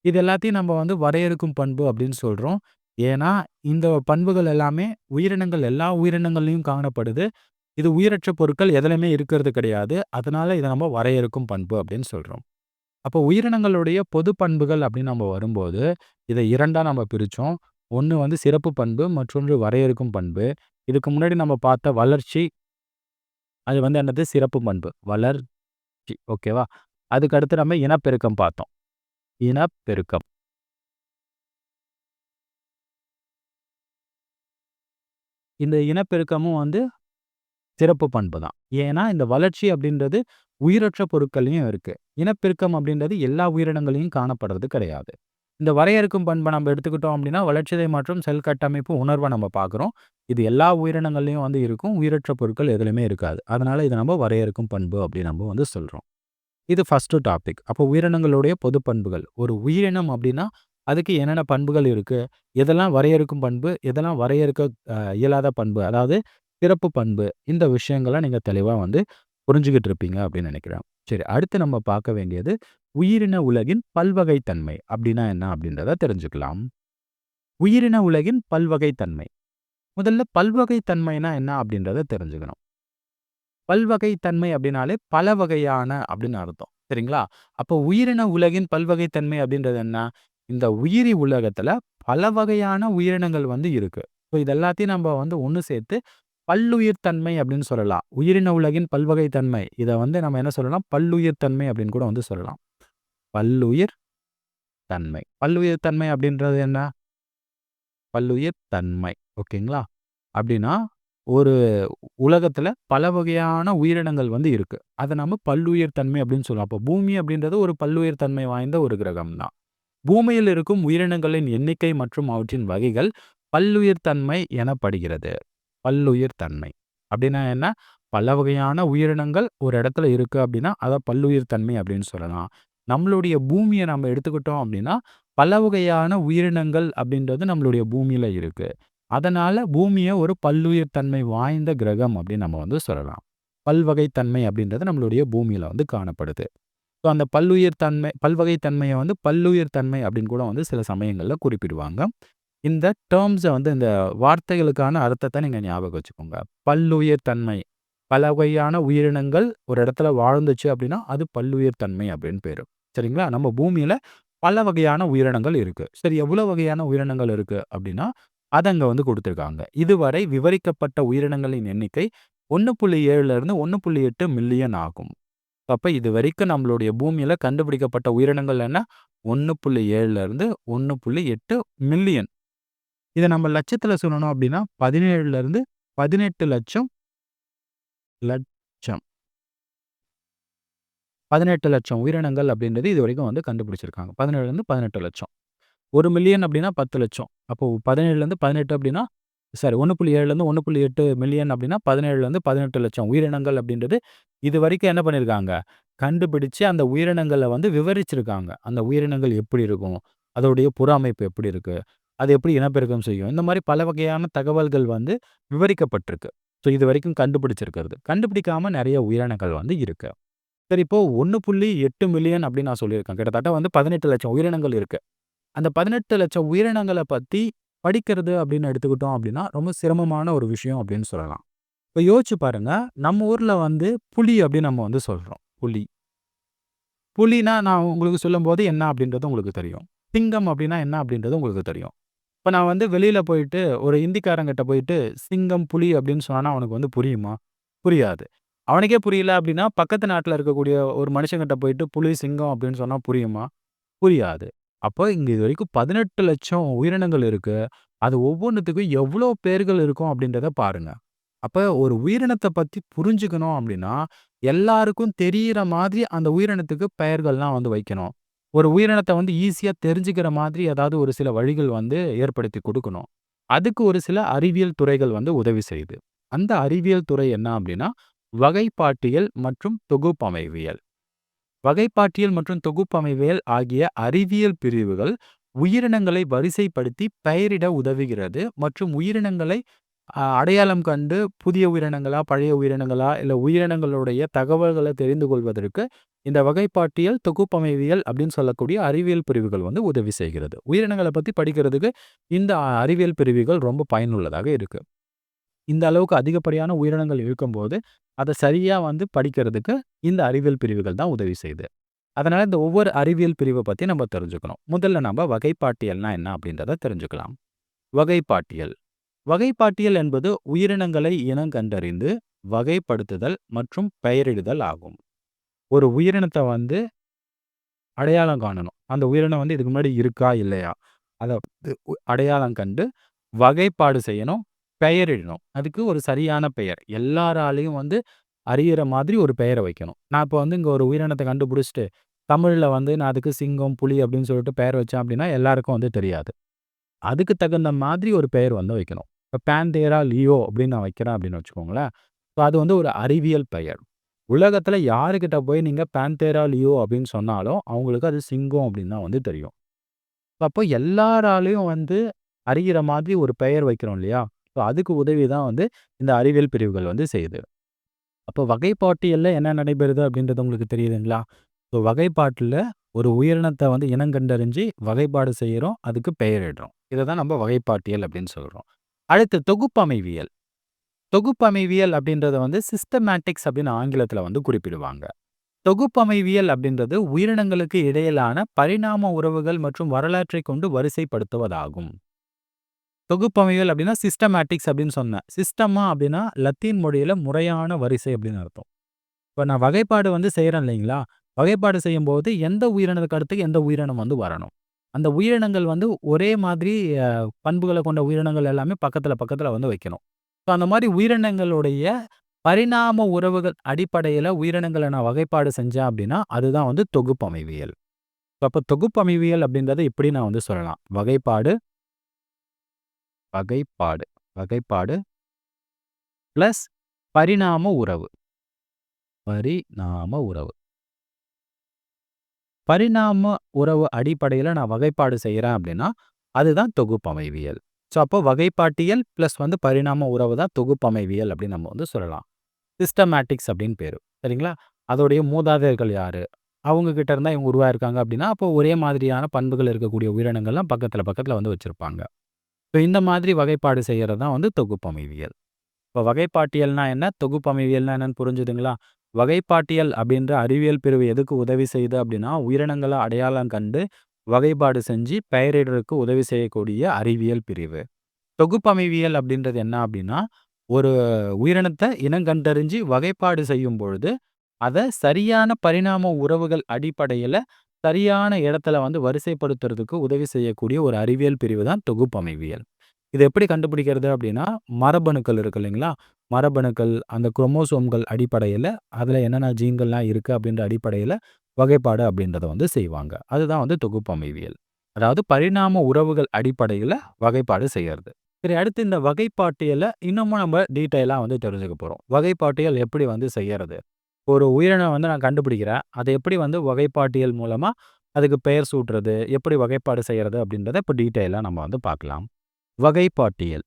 S1: இது எல்லாத்தையும் நம்ம வந்து வரையறுக்கும் பண்பு அப்படின்னு சொல்றோம். ஏன்னா, இந்த பண்புகள் எல்லாமே எல்லா உயிரினங்கள்லயும் காணப்படுது. இது உயிரற்ற பொருட்கள் எதுலயுமே இருக்கிறது கிடையாது. அதனால இத நம்ம வரையறுக்கும் பண்பு அப்படின்னு சொல்றோம். அப்போ உயிரினங்களுடைய பொது பண்புகள் அப்படின்னு நம்ம வரும்போது, இத 2ஆ நம்ம பிரிச்சோம். ஒண்ணு வந்து சிறப்பு பண்பு, மற்றொன்று வரையறுக்கும் பண்பு. இதுக்கு முன்னாடி நம்ம பார்த்த வளர்ச்சி, அது வந்து என்னது? சிறப்பு பண்பு. வளர்ச்சி ஓகேவா? அதுக்கு அடுத்து நம்ம இனப்பெருக்கம் பார்த்தோம். இனப்பெருக்கம். இந்த இனப்பெருக்கமும் வந்து சிறப்பு பண்பு தான். ஏன்னா, இந்த வளர்ச்சி அப்படின்றது உயிரற்ற பொருட்கள்லயும் இருக்கு. இனப்பெருக்கம் அப்படின்றது எல்லா உயிரினங்கள்லயும் காணப்படுறது கிடையாது. இந்த வரையறுக்கும் பண்பை நம்ம எடுத்துக்கிட்டோம் அப்படின்னா, வளர்சிதை மற்றும் செல் கட்டமைப்பு உணர்வ நம்ம பார்க்குறோம். இது எல்லா உயிரினங்கள்லயும் வந்து இருக்கும். உயிரற்ற பொருட்கள் எதுலயுமே இருக்காது. அதனால இத நம்ம வரையறுக்கும் பண்பு அப்படின்னு நம்ம வந்து சொல்றோம். இது ஃபர்ஸ்ட்டு டாபிக். அப்போ உயிரினங்களுடைய பொது பண்புகள். ஒரு உயிரினம் அப்படின்னா, அதுக்கு என்னென்ன பண்புகள் இருக்கு? எதெல்லாம் வரையறுக்கும் பண்பு? எதெல்லாம் வரையறுக்க இயலாத பண்பு? அதாவது சிறப்பு பண்பு. இந்த விஷயங்கள நீங்க தெளிவா வந்து புரிஞ்சுகிட்டு இருப்பீங்க அப்படின்னு நினைக்கிறேன். சரி, அடுத்து நம்ம பார்க்க வேண்டியது உயிரின உலகின் பல்வகைத்தன்மை அப்படின்னா என்ன அப்படின்றத தெரிஞ்சுக்கலாம். உயிரின உலகின் பல்வகைத்தன்மை. முதல்ல பல்வகைத்தன்மைனா என்ன அப்படின்றத தெரிஞ்சுக்கணும். பல்வகைத்தன்மை அப்படின்னாலே பல வகையான அப்படின்னு அர்த்தம். சரிங்களா? அப்போ உயிரின உலகின் பல்வகைத்தன்மை அப்படின்றது என்ன? இந்த உயிரி உலகத்துல பல வகையான உயிரினங்கள் வந்து இருக்கு. ஸோ இது எல்லாத்தையும் நம்ம வந்து ஒண்ணு சேர்த்து பல்லுயிர் தன்மை அப்படின்னு சொல்லலாம். உயிரின உலகின் பல்வகைத்தன்மை. இத வந்து நம்ம என்ன சொல்லலாம்? பல்லுயிர் தன்மை அப்படின்னு கூட வந்து சொல்லலாம். பல்லுயிர் தன்மை. பல்லுயிர் தன்மை அப்படின்றது என்ன? பல்லுயிர் தன்மை. ஓகேங்களா? அப்படின்னா, ஒரு உலகத்துல பல வகையான உயிரினங்கள் வந்து இருக்கு. அத நம்ம பல்லுயிர் தன்மை அப்படின்னு சொல்லுவோம். அப்போ பூமி அப்படின்றது ஒரு பல்லுயிர் தன்மை வாய்ந்த ஒரு கிரகம் தான். பூமியில் இருக்கும் உயிரினங்களின் எண்ணிக்கை மற்றும் அவற்றின் வகைகள் பல்லுயிர் தன்மை எனப்படுகிறது. பல்லுயிர் தன்மை அப்படின்னா என்ன? பல வகையான உயிரினங்கள் ஒரு இடத்துல இருக்கு அப்படின்னா, அத பல்லுயிர் தன்மை அப்படின்னு சொல்லலாம். நம்மளுடைய பூமிய நம்ம எடுத்துக்கிட்டோம் அப்படின்னா, பல வகையான உயிரினங்கள் அப்படின்றது நம்மளுடைய பூமியில இருக்கு. அதனால பூமிய ஒரு பல்லுயிர் தன்மை வாய்ந்த கிரகம் அப்படின்னு நம்ம வந்து சொல்லலாம். பல்வகைத்தன்மை அப்படின்றது நம்மளுடைய பூமியில வந்து காணப்படுது. ஸோ அந்த பல்லுயிர் தன்மை பல்வகை தன்மைய வந்து பல்லுயிர் தன்மை அப்படின்னு கூட வந்து சில சமயங்கள்ல குறிப்பிடுவாங்க. இந்த டெர்ம்ஸ வந்து இந்த வார்த்தைகளுக்கான அர்த்தத்த நீங்க ஞாபகம் வச்சுக்கோங்க. பல்லுயிர் தன்மை. பல வகையான உயிரினங்கள் ஒரு இடத்துல வாழ்ந்துச்சு அப்படின்னா, அது பல்லுயிர் தன்மை அப்படின்னு பேரு. சரிங்களா? நம்ம பூமியில பல வகையான உயிரினங்கள் இருக்கு. சரி எவ்வளோ வகையான உயிரினங்கள் இருக்கு அப்படின்னா, அத அங்க வந்து குடுத்துருக்காங்க. இதுவரை விவரிக்கப்பட்ட உயிரினங்களின் எண்ணிக்கை 1.7லிருந்து 1.8 மில்லியன் ஆகும். அப்ப இதுவரைக்கும் நம்மளுடைய பூமியில கண்டுபிடிக்கப்பட்ட உயிரினங்கள் என்ன? 1.7லிருந்து 1.8 மில்லியன். இத நம்ம லட்சத்துல சொல்லணும் அப்படின்னா 17லிருந்து 18,00,000 லட்சம் 18,00,000 உயிரினங்கள் அப்படின்றது இதுவரைக்கும் வந்து கண்டுபிடிச்சிருக்காங்க. 17லிருந்து 18,00,000. 1,000,000 அப்படின்னா 10,00,000. அப்போ 17லிருந்து 18 அப்படின்னா சாரி 1.7லிருந்து 1.8 மில்லியன் அப்படின்னா 17லிருந்து 18,00,000 உயிரினங்கள் அப்படின்றது இதுவரைக்கும் என்ன பண்ணியிருக்காங்க? கண்டுபிடிச்சு அந்த உயிரினங்கள வந்து விவரிச்சிருக்காங்க. அந்த உயிரினங்கள் எப்படி இருக்கும்? அதோடைய புற அமைப்பு எப்படி இருக்கு? அது எப்படி இனப்பெருக்கம் செய்யும்? இந்த மாரி பல வகையான தகவல்கள் வந்து விவரிக்கப்பட்டிருக்கு. ஸோ இதுவரைக்கும் கண்டுபிடிச்சிருக்கிறது. கண்டுபிடிக்காம நெறைய உயிரினங்கள் வந்து இருக்கு. சரி இப்போ 1.8 மில்லியன் அப்படின்னு நான் சொல்லியிருக்கேன். கிட்டத்தட்ட வந்து 18,00,000 உயிரினங்கள் இருக்கு. அந்த 18,00,000 உயிரினங்கள பத்தி படிக்கிறது அப்படின்னு எடுத்துக்கிட்டோம் அப்படின்னா, ரொம்ப சிரமமான ஒரு விஷயம் அப்படின்னு சொல்லலாம். இப்ப யோசிச்சு பாருங்க, நம்ம ஊர்ல வந்து புலி அப்படின்னு நம்ம வந்து சொல்றோம். புலி. புலினா நான் உங்களுக்கு சொல்லும்போது என்ன அப்படின்றது உங்களுக்கு தெரியும். சிங்கம் அப்படின்னா என்ன அப்படின்றது உங்களுக்கு தெரியும். இப்ப நான் வந்து வெளியில போயிட்டு ஒரு ஹிந்திக்காரங்கிட்ட போயிட்டு சிங்கம், புலி அப்படின்னு சொன்னா அவனுக்கு வந்து புரியுமா? புரியாது. அவனுக்கே புரியல அப்படின்னா, பக்கத்து நாட்டுல இருக்கக்கூடிய ஒரு மனுஷங்கிட்ட போயிட்டு புலி, சிங்கம் அப்படின்னு சொன்னா புரியுமா? புரியாது. அப்போ இங்க இதுவரைக்கும் 18,00,000 உயிரினங்கள் இருக்கு. அது ஒவ்வொன்னுத்துக்கும் எவ்வளோ பேர்கள் இருக்கும் அப்படின்றத பாருங்க. அப்ப ஒரு உயிரினத்த பத்தி புரிஞ்சுக்கணும் அப்படின்னா, எல்லாருக்கும் தெரியிற மாதிரி அந்த உயிரினத்துக்கு பெயர்கள்லாம் வந்து வைக்கணும். ஒரு உயிரினத்த வந்து ஈஸியா தெரிஞ்சுக்கிற மாதிரி ஏதாவது ஒரு சில வழிகள் வந்து ஏற்படுத்தி குடுக்கணும். அதுக்கு ஒரு சில அறிவியல் துறைகள் வந்து உதவி செய்யுது. அந்த அறிவியல் துறை என்ன அப்படின்னா, வகைப்பாட்டியல் மற்றும் தொகுப்பமைவியல். வகைப்பாட்டியல் மற்றும் தொகுப்பமைவியல் ஆகிய அறிவியல் பிரிவுகள் உயிரினங்களை வரிசைப்படுத்தி பெயரிட உதவுகிறது மற்றும் உயிரினங்களை அடையாளம் கண்டு புதிய உயிரினங்களா, பழைய உயிரினங்களா, இல்ல உயிரினங்களுடைய தகவல்கள தெரிந்து கொள்வதற்கு இந்த வகைப்பாட்டியல், தொகுப்பமைவியல் அப்படின்னு சொல்லக்கூடிய அறிவியல் பிரிவுகள் வந்து உதவி செய்கிறது. உயிரினங்கள பத்தி படிக்கிறதுக்கு இந்த அறிவியல் பிரிவுகள் ரொம்ப பயனுள்ளதாக இருக்கு. இந்த அளவுக்கு அதிகப்படியான உயிரினங்கள் இருக்கும்போது, அத சரியா வந்து படிக்கிறதுக்கு இந்த அறிவியல் பிரிவுகள் தான் உதவி செய்யுது. அதனால இந்த ஒவ்வொரு அறிவியல் பிரிவ பத்தி நம்ம தெரிஞ்சுக்கணும். முதல்ல நம்ப வகைப்பாட்டியல்னா என்ன அப்படின்றத தெரிஞ்சுக்கலாம். வகைப்பாட்டியல். வகைப்பாட்டியல் என்பது உயிரினங்களை இனங்கண்டறிந்து, வகைப்படுத்துதல் மற்றும் பெயரிடுதல் ஆகும். ஒரு உயிரினத்த வந்து அடையாளம் காணணும். அந்த உயிரினம் வந்து இதுக்கு முன்னாடி இருக்கா? இல்லையா? அத வந்து அடையாளம் கண்டு வகைப்பாடு செய்யணும், பெயரிடணும். அதுக்கு ஒரு சரியான பெயர். எல்லாராலயும் வந்து அறியிற மாதிரி ஒரு பெயர வைக்கணும். நான் இப்ப வந்து இங்க ஒரு உயிரினத்த கண்டுபிடிச்சுட்டு, தமிழ்ல வந்து நான் அதுக்கு சிங்கம், புலி அப்படின்னு சொல்லிட்டு பெயர் வச்சேன் அப்படின்னா, எல்லாருக்கும் வந்து தெரியாது. அதுக்கு தகுந்த மாதிரி ஒரு பெயர் வந்து வைக்கணும். இப்ப பேந்தேரா, லியோ அப்படின்னு நான் வைக்கிறேன் அப்படின்னு வச்சுக்கோங்களேன். ஸோ அது வந்து ஒரு அறிவியல் பெயர். உலகத்துல யாருகிட்ட போய் நீங்க பேந்தேரா, லியோ அப்படின்னு சொன்னாலும், அவங்களுக்கு அது சிங்கம் அப்படின்னு தான் வந்து தெரியும். அப்போ எல்லாராலயும் வந்து அறியிற மாதிரி ஒரு பெயர் வைக்கிறோம் இல்லையா? ஸோ அதுக்கு உதவி தான் வந்து இந்த அறிவியல் பிரிவுகள் வந்து செய்யுது. அப்போ வகைப்பாட்டியல்ல என்ன நடைபெறுது அப்படின்றது உங்களுக்கு தெரியுதுங்களா? ஸோ வகைப்பாட்டுல ஒரு உயிரினத்த வந்து இனங்கண்டறிஞ்சு வகைப்பாடு செய்றோம். அதுக்கு பெயரிடுறோம். இத தான் நம்ம வகைப்பாட்டியல் அப்படின்னு சொல்றோம். அடுத்து தொகுப்பமைவியல். தொகுப்பமைவியல் அப்படின்றத வந்து சிஸ்டமேட்டிக்ஸ் அப்படின்னு ஆங்கிலத்துல வந்து குறிப்பிடுவாங்க. தொகுப்பமைவியல் அப்படின்றது உயிரினங்களுக்கு இடையிலான பரிணாம உறவுகள் மற்றும் வரலாற்றைக் கொண்டு வரிசைப்படுத்துவதாகும். தொகுப்பமைவியல் அப்படின்னா சிஸ்டமேட்டிக்ஸ் அப்படின்னு சொன்னேன். சிஸ்டமா அப்படின்னா லத்தீன் மொழியில முறையான வரிசை அப்படின்னு அர்த்தம். இப்ப நான் வகைப்பாடு வந்து செய்றேன் இல்லைங்களா? வகைப்பாடு செய்யும்போது எந்த உயிரினத்துக்கு அடுத்து எந்த உயிரினம் வந்து வரணும். அந்த உயிரினங்கள் வந்து ஒரே மாதிரி பண்புகள கொண்ட உயிரினங்கள் எல்லாமே பக்கத்துல, பக்கத்துல வந்து வைக்கணும். ஸோ அந்த மாரி உயிரினங்களுடைய பரிணாம உறவுகள் அடிப்படையில உயிரினங்கள நான் வகைப்பாடு செஞ்சேன் அப்படின்னா, அதுதான் வந்து தொகுப்பமைவியல். அப்ப தொகுப்பமைவியல் அப்படின்றத இப்படி நான் வந்து சொல்லலாம். வகைப்பாடு வகைப்பாடு வகைப்பாடு பிளஸ் பரிணாம உறவு. பரிணாம உறவு. பரிணாம உறவு அடிப்படையில நான் வகைப்பாடு செய்றேன் அப்படின்னா, அதுதான் தொகுப்பமைவியல். ஸோ அப்போ வகைப்பாட்டியல் பிளஸ் வந்து பரிணாம உறவு தான் தொகுப்பமைவியல் அப்படின்னு நம்ம வந்து சொல்லலாம். சிஸ்டமேட்டிக்ஸ் அப்படின்னு பேரு. சரிங்களா? அதோடைய மூதாதையர்கள் யாரு? அவங்க கிட்ட இருந்தா இவங்க உருவாயிருக்காங்க அப்படின்னா, அப்போ ஒரே மாதிரியான பண்புகள் இருக்கக்கூடிய உயிரினங்கள்லாம் பக்கத்துல, பக்கத்துல வந்து வச்சிருப்பாங்க. இப்ப இந்த மாதிரி வகைப்பாடு செய்யறது தான் வந்து தொகுப்பமைவியல். இப்ப வகைப்பாட்டியல்னா என்ன? தொகுப்பமைவியல்னா என்னன்னு புரிஞ்சுதுங்களா? வகைப்பாட்டியல் அப்படின்ற அறிவியல் பிரிவு எதுக்கு உதவி செய்யுது அப்படின்னா, உயிரினங்கள அடையாளம் கண்டு வகைப்பாடு செஞ்சு பெயரிடுறதுக்கு உதவி செய்யக்கூடிய அறிவியல் பிரிவு. தொகுப்பமைவியல் அப்படின்றது என்ன அப்படின்னா, ஒரு உயிரினத்த இனங்கண்டறிஞ்சு வகைப்பாடு செய்யும் பொழுது, அத சரியான பரிணாம உறவுகள் அடிப்படையில சரியான இடத்துல வந்து வரிசைப்படுத்துறதுக்கு உதவி செய்யக்கூடிய ஒரு அறிவியல் பிரிவு தான் தொகுப்பமைவியல். இத எப்படி கண்டுபிடிக்கிறது அப்படின்னா, மரபணுக்கள் இருக்கு இல்லைங்களா? மரபணுக்கள், அந்த குரோமோசோம்கள் அடிப்படையில அதுல என்னென்ன ஜீன்கள்லாம் இருக்கு அப்படின்ற அடிப்படையில வகைப்பாடு அப்படின்றத வந்து செய்வாங்க. அதுதான் வந்து தொகுப்பமைவியல். அதாவது பரிணாம உறவுகள் அடிப்படையில வகைப்பாடு செய்யறது. சரி, அடுத்து இந்த வகைப்பாட்டியல இன்னமும் நம்ம டீட்டெயிலா வந்து தெரிஞ்சுக்க போறோம். வகைப்பாட்டியல் எப்படி வந்து செய்யறது? ஒரு உயிரினம் வந்து நான் கண்டுபிடிக்கிறேன். அத எப்படி வந்து வகைப்பாட்டியல் மூலமா அதுக்கு பெயர் சூட்டுறது, எப்படி வகைப்பாடு செய்யறது அப்படின்றத இப்ப டீட்டெயிலா நம்ம வந்து பார்க்கலாம். வகைப்பாட்டியல்.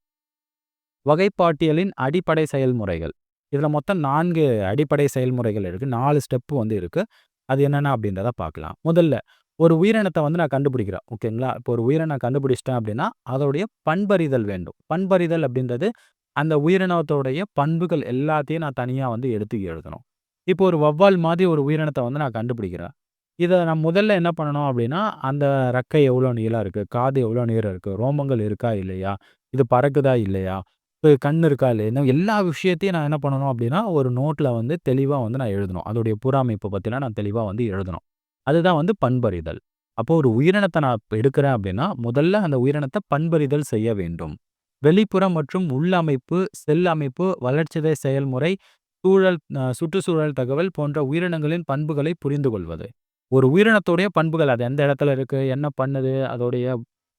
S1: வகைப்பாட்டியலின் அடிப்படை செயல்முறைகள். இதுல மொத்தம் 4 அடிப்படை செயல்முறைகள் இருக்கு. 4 ஸ்டெப் வந்து இருக்கு. அது என்னென்ன அப்படின்றத பார்க்கலாம். முதல்ல ஒரு உயிரினத்த வந்து நான் கண்டுபிடிக்கிறேன். ஓகேங்களா? இப்போ ஒரு உயிரினம் நான் கண்டுபிடிச்சிட்டேன் அப்படின்னா, அதோடைய பண்பறிதல் வேண்டும். பண்பறிதல் அப்படின்றது அந்த உயிரினத்தோடைய பண்புகள் எல்லாத்தையும் நான் தனியா வந்து எடுத்து எழுதணும். இப்போ ஒரு வௌவால் மாதிரி ஒரு உயிரினத்த வந்து நான் கண்டுபிடிக்கிறேன். இத நான் முதல்ல என்ன பண்ணணும் அப்படின்னா, அந்த ரெக்கை எவ்வளோ நீளம் இருக்கு? காது எவ்வளோ நீளம் இருக்கு? ரோமங்கள் இருக்கா? இல்லையா? இது பறக்குதா? இல்லையா? கண் இருக்கா? இல்லையா? இந்த எல்லா விஷயத்தையும் நான் என்ன பண்ணணும் அப்படின்னா, ஒரு நோட்ல வந்து தெளிவா வந்து நான் எழுதணும். அதோடைய புற அமைப்ப பத்திலாம் நான் தெளிவா வந்து எழுதணும். அதுதான் வந்து பண்பறிதல். அப்போ ஒரு உயிரினத்த நான் இப்ப எடுக்கிறேன் அப்படின்னா, முதல்ல அந்த உயிரினத்த பண்பறிதல் செய்ய வேண்டும். வெளிப்புற மற்றும் உள் அமைப்பு, செல் அமைப்பு, வளர்சிதை செயல்முறை, சுற்றுச்சூழல் தகவல் போன்ற உயிரினங்களின் பண்புகளை புரிந்து கொள்வது. ஒரு உயிரினத்துடைய பண்புகள் அது எந்த இடத்துல இருக்கு? என்ன பண்ணுது? அதோடைய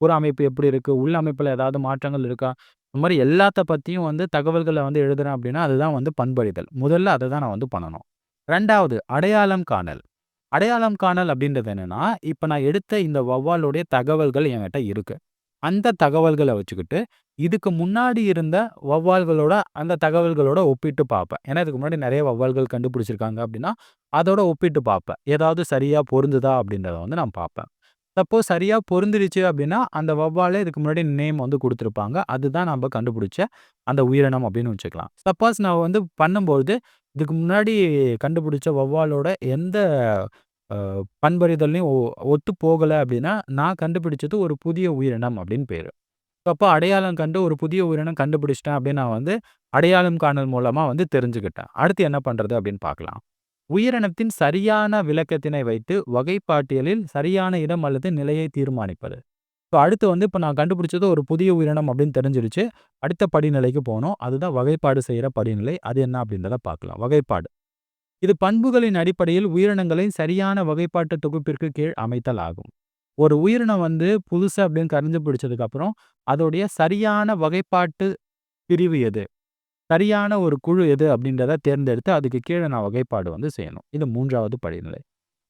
S1: புற அமைப்பு எப்படி இருக்கு? உள் அமைப்புல ஏதாவது மாற்றங்கள் இருக்கா? இந்த மாரி எல்லாத்த பத்தியும் வந்து தகவல்கள வந்து எழுதுறேன் அப்படின்னா, அதுதான் வந்து பண்பறிதல். முதல்ல அத தான் நான் வந்து பண்ணணும். 2வது அடையாளம் காணல். அடையாளம் காணல் அப்படின்றது என்னன்னா, இப்ப நான் எடுத்த இந்த வௌவாலுடைய தகவல்கள் என்கிட்ட இருக்கு. அந்த தகவல்கள வச்சுக்கிட்டு, இதுக்கு முன்னாடி இருந்த வௌவால்களோட அந்த தகவல்களோட ஒப்பிட்டு பார்ப்பேன். ஏன்னா, இதுக்கு முன்னாடி நெறைய வௌவால்கள் கண்டுபிடிச்சிருக்காங்க அப்படின்னா, அதோட ஒப்பிட்டு பார்ப்பேன். ஏதாவது சரியா பொருந்துதா அப்படின்றத வந்து நான் பார்ப்பேன். சப்போஸ் சரியா பொருந்திருச்சு அப்படின்னா, அந்த வௌவாலே இதுக்கு முன்னாடி நேம் வந்து குடுத்திருப்பாங்க. அதுதான் நம்ப கண்டுபிடிச்ச அந்த உயிரினம் அப்படின்னு வச்சுக்கலாம். சப்போஸ் நான் வந்து பண்ணும்பொழுது, இதுக்கு முன்னாடி கண்டுபிடிச்ச வௌவாலோட எந்த அ பண்பறிதல்லையும் ஒத்து போகல அப்படின்னா, நான் கண்டுபிடிச்சது ஒரு புதிய உயிரினம் அப்படின்னு பேரு. அப்போ அடையாளம் கண்டு ஒரு புதிய உயிரினம் கண்டுபிடிச்சிட்டேன் அப்படின்னு நான் வந்து அடையாளம் காணல் மூலமா வந்து தெரிஞ்சுக்கிட்டேன். அடுத்து என்ன பண்றது அப்படின்னு பார்க்கலாம். உயிரினத்தின் சரியான விளக்கத்தினை வைத்து வகைப்பாட்டியலில் சரியான இடம் அல்லது நிலையை தீர்மானிப்பது. இப்போ அடுத்து வந்து இப்ப நான் கண்டுபிடிச்சது ஒரு புதிய உயிரினம் அப்படின்னு தெரிஞ்சிருச்சு. அடுத்த படிநிலைக்கு போணும். அதுதான் வகைப்பாடு செய்ற படிநிலை. அது என்ன அப்படின்றத பார்க்கலாம். வகைப்பாடு. இது பண்புகளின் அடிப்படையில் உயிரினங்களை சரியான வகைப்பாட்டு தொகுப்பிற்கு கீழ் அமைத்தல் ஆகும். ஒரு உயிரினம் வந்து புதுசா அப்படின்னு கண்டுபிடிச்சதுக்கு அப்புறம், அதோடைய சரியான வகைப்பாட்டு பிரிவு எது? சரியான ஒரு குழு எது அப்படின்றத தேர்ந்தெடுத்து அதுக்கு கீழ நான் வகைப்பாடு வந்து செய்யணும். இது 3வது படிநிலை.